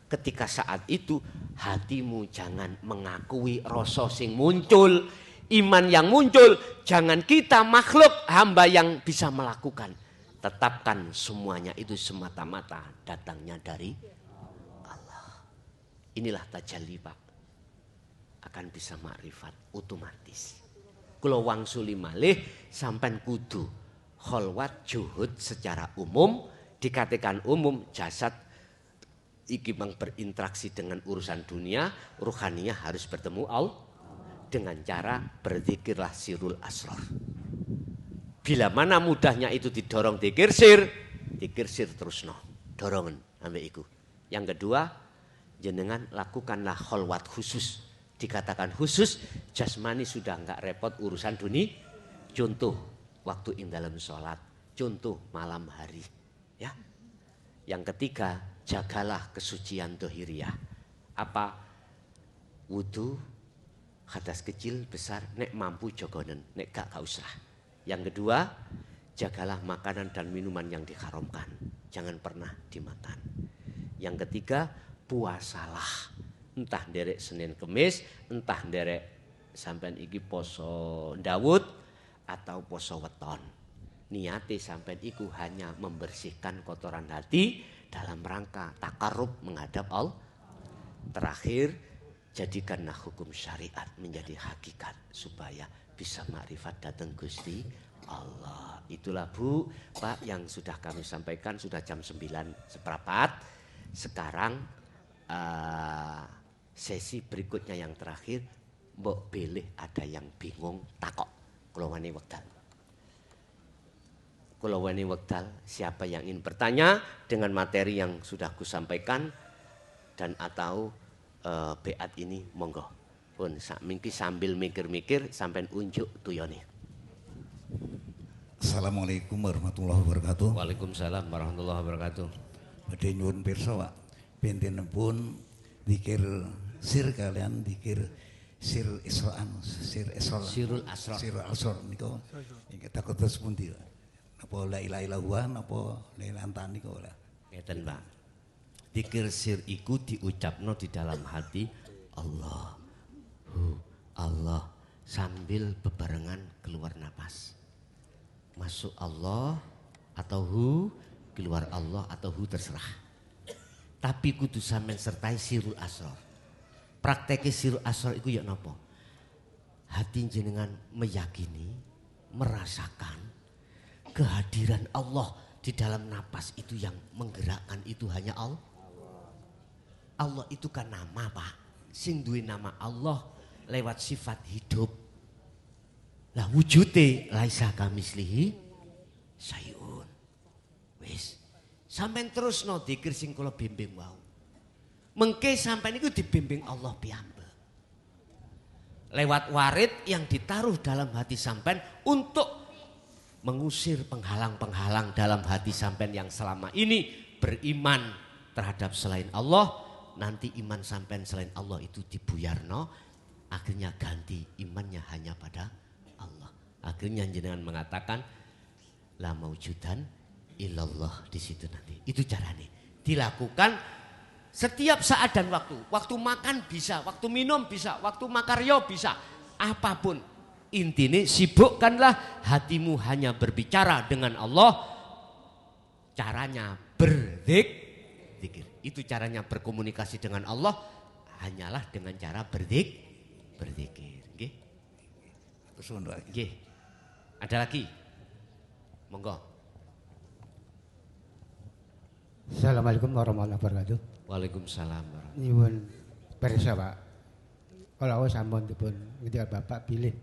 Ketika saat itu hatimu jangan mengakui rasa sing muncul, iman yang muncul. Jangan kita makhluk hamba yang bisa melakukan. Tetapkan semuanya itu semata-mata datangnya dari Allah. Inilah tajalli Pak. Akan bisa makrifat otomatis. Kula wangsuli malih sampean kudu kholwat juhud secara umum. Dikatakan umum jasad iki mang berinteraksi dengan urusan dunia, ruhaniyah harus bertemu Allah dengan cara berzikirlah sirul asrar. Bila mana mudahnya itu didorong dzikir sir terusno, dorongan ambek iku. Yang kedua, jenengan lakukanlah kholwat khusus. Dikatakan khusus, jasmani sudah enggak repot urusan dunia. Contoh waktu in dalam sholat, contoh malam hari. Ya. Yang ketiga, jagalah kesucian dohiriyah. Apa? Wudu, hadas kecil, besar, nek mampu jogonen, nek gak usah. Yang kedua, jagalah makanan dan minuman yang diharamkan. Jangan pernah dimakan. Yang ketiga, puasalah. Entah derek Senin Kemis, entah derek sampean iki poso Daud atau poso weton. Niate sampean iku hanya membersihkan kotoran hati dalam rangka takarrub menghadap Allah. Terakhir, jadikanlah hukum syariat menjadi hakikat supaya bisa makrifat datang Gusti Allah. Itulah Bu, Pak yang sudah kami sampaikan, sudah jam 9:15. Sekarang sesi berikutnya yang terakhir, mbok pilih ada yang bingung takok. Kula wani wekdal. Siapa yang ingin bertanya dengan materi yang sudah kusampaikan dan atau beat ini monggo. Pun mungkin sambil mikir-mikir sampai unjuk tuyone. Assalamualaikum warahmatullahi wabarakatuh. Waalaikumsalam warahmatullahi wabarakatuh. Badhe nyuwun pirsa Pak, pintenipun zikir sir kalian zikir sirul asrar niku iki takut terus pundi Pak? Napa la ilaha illallah napa la ilaha illa niku ora? Ngeten Pak. Dzikir sir iku diucapno di dalam hati Allah. Allah sambil bebarengan keluar napas. Masuk Allah atau keluar Allah atau terserah. Tapi kudu sampean sertai sirul asrar. Prakteknya sirul asrar iku ya napa? Hati jenengan meyakini, merasakan kehadiran Allah di dalam napas itu, yang menggerakkan itu hanya Allah. Allah itu kan nama, Pak. Sing duwe nama Allah lewat sifat hidup. Lah wujude laisa kamislihi sayun. Wis, sampean terusno dzikir sing kula bimbing wau. Mengke sampean niku dibimbing Allah piyambak. Lewat warid yang ditaruh dalam hati sampean untuk mengusir penghalang-penghalang dalam hati sampean yang selama ini beriman terhadap selain Allah. Nanti iman sampean selain Allah itu dibuyarno, akhirnya ganti imannya hanya pada Allah. Akhirnya jenengan mengatakan la maujudan illallah di situ nanti. Itu caranya. Dilakukan setiap saat dan waktu. Waktu makan bisa, waktu minum bisa, waktu makaryo bisa. Apapun. Intinya sibukkanlah hatimu hanya berbicara dengan Allah. Caranya berzikir. Itu caranya berkomunikasi dengan Allah hanyalah dengan cara berzikir. Nggih. Terus ngono lagi. Nggih. Ada lagi? Monggo. Assalamualaikum warahmatullahi wabarakatuh. Waalaikumsalam. Nyuwun pirsa, Pak. Kalau sampun dipun ketika Bapak pilih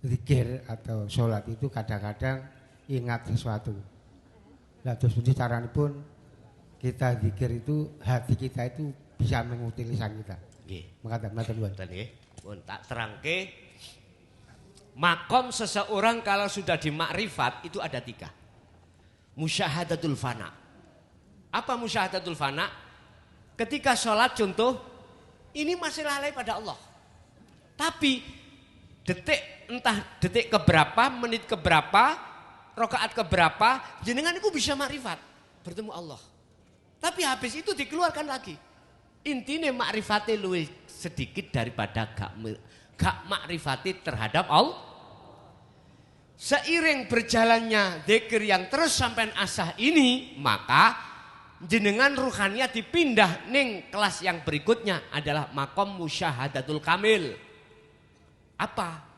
zikir atau sholat itu kadang-kadang ingat sesuatu. Lah terus caranya pun kita zikir itu hati kita itu bisa mengikuti lisan kita. Nggih. Matur nuwun. Nggih. Pun tak terangke. Makom seseorang kalau sudah di makrifat itu ada 3. Musyahadatul fana. Apa musyahadatul fana? Ketika sholat contoh, ini masih lalai pada Allah. Tapi entah detik keberapa, menit keberapa, rakaat keberapa, jenengan itu bisa makrifat, bertemu Allah. Tapi habis itu dikeluarkan lagi. Intinya makrifati luwih sedikit daripada gak makrifati terhadap Allah. Seiring berjalannya zikir yang terus sampai asah ini, maka jenengan ruhaniyah dipindah ning kelas yang berikutnya adalah makom musyahadatul kamil. Apa?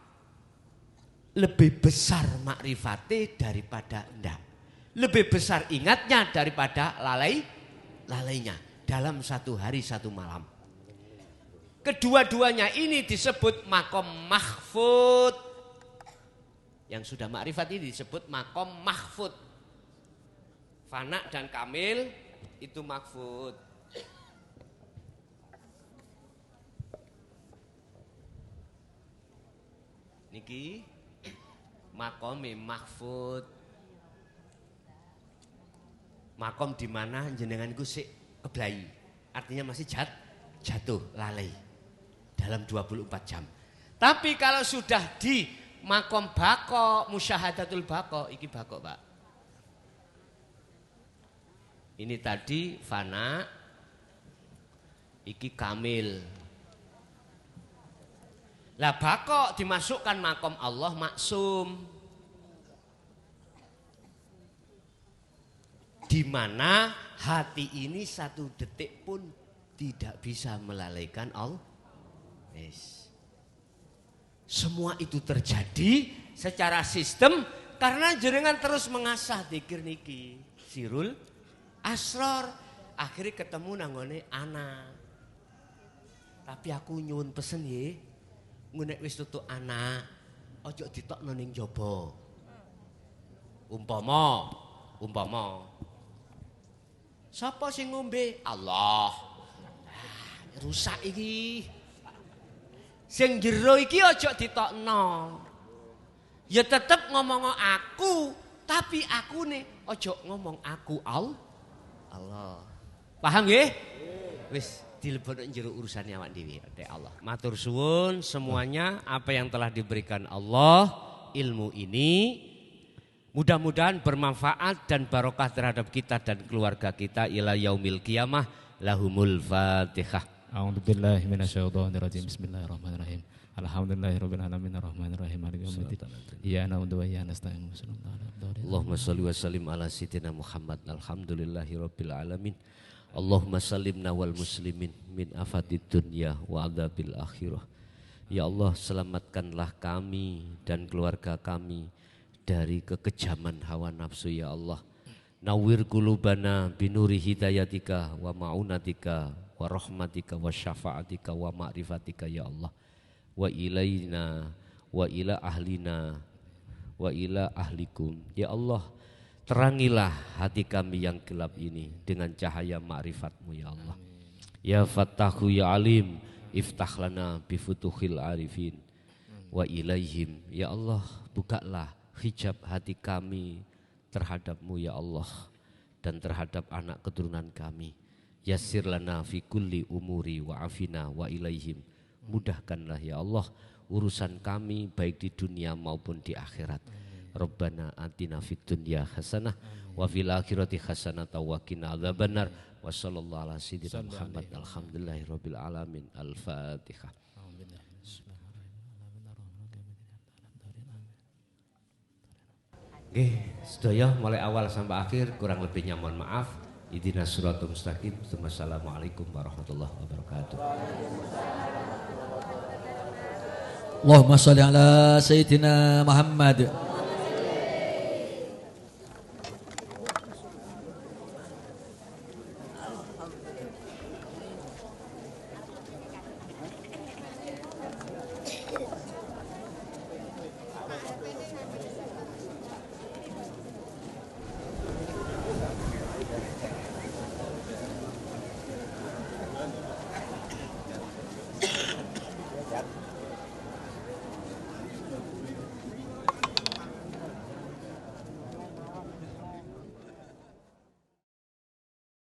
Lebih besar makrifati daripada ndak. Lebih besar ingatnya daripada lalainya dalam satu hari satu malam. Kedua-duanya ini disebut makom mahfud. Yang sudah makrifat ini disebut makom mahfud. Fana dan kamil itu mahfud. Niki makomi mahfud. Makom di mana jenengan iku sik keblai. Artinya masih jatuh lalai dalam 24 jam. Tapi kalau sudah di makom bako, musyahadatul bako, iki bako, Pak. Ini tadi fana, iki kamil. Lah bako dimasukkan makom Allah maksum. Di mana hati ini satu detik pun tidak bisa melalaikan Allah. Yes. Semua itu terjadi secara sistem karena jenengan terus mengasah zikir niki. Sirul asror, akhirnya ketemu nanggone anak. Tapi aku nyuwun pesen ye, ngunek wis tutuk anak, ojo ditokno ning jaba. Umpama sapa sing ngombe? Allah. Rusak iki. Sing jero iki aja ditokno. Ya tetep ngomong aku, tapi akune aja ngomong aku Allah. Paham nggih? Wis dilebokno jero urusane awak dhewe nek Allah. Matur suwun semuanya apa yang telah diberikan Allah ilmu ini Mudah-mudahan bermanfaat dan barokah terhadap kita dan keluarga kita ila yaumil qiyamah. Lahumul Fatihah. A'udzu billahi minasyaitonir rajim. Bismillahirrahmanirrahim. Alhamdulillahirabbil alamin arrahmanirrahim maliki yaumiddin. Iyyaka na'budu wa iyyaka nasta'in. Allahumma shalli wa sallim ala sayyidina Muhammad. Alhamdulillahirabbil alamin. Allahumma sallimna wal muslimin min afatid dunya wa adzabil akhirah. Ya Allah, selamatkanlah kami dan keluarga kami dari kekejaman hawa nafsu ya Allah. Nawwir qulubana binuri hidayatika wa ma'unatika wa rahmatika wa syafa'atika wa ma'rifatika ya Allah. Wa ilaina wa ila ahlina wa ila ahlikum. Ya Allah, terangilah hati kami yang gelap ini dengan cahaya ma'rifatmu ya Allah. Ya Fattahu ya Alim, iftah lana bifutuhil arifin wa ilaihim. Ya Allah, bukalah hijab hati kami terhadapmu ya Allah dan terhadap anak keturunan kami. Yassir lana fi kulli umuri wa afina wa ilaihim. Mudahkanlah ya Allah urusan kami baik di dunia maupun di akhirat. Rabbana atina fid dunya hasanah wa fil akhirati hasanah wa qina adzabannar. Wa sallallahu ala sayyidina Muhammad. Alhamdulillahirabbil alamin. Al-Fatihah. Oke, sedaya mulai awal sampai akhir kurang lebihnya mohon maaf. Ihdinas siratal mustaqim. Wassalamualaikum warahmatullahi wabarakatuh. Allahumma shalli ala sayyidina Muhammad.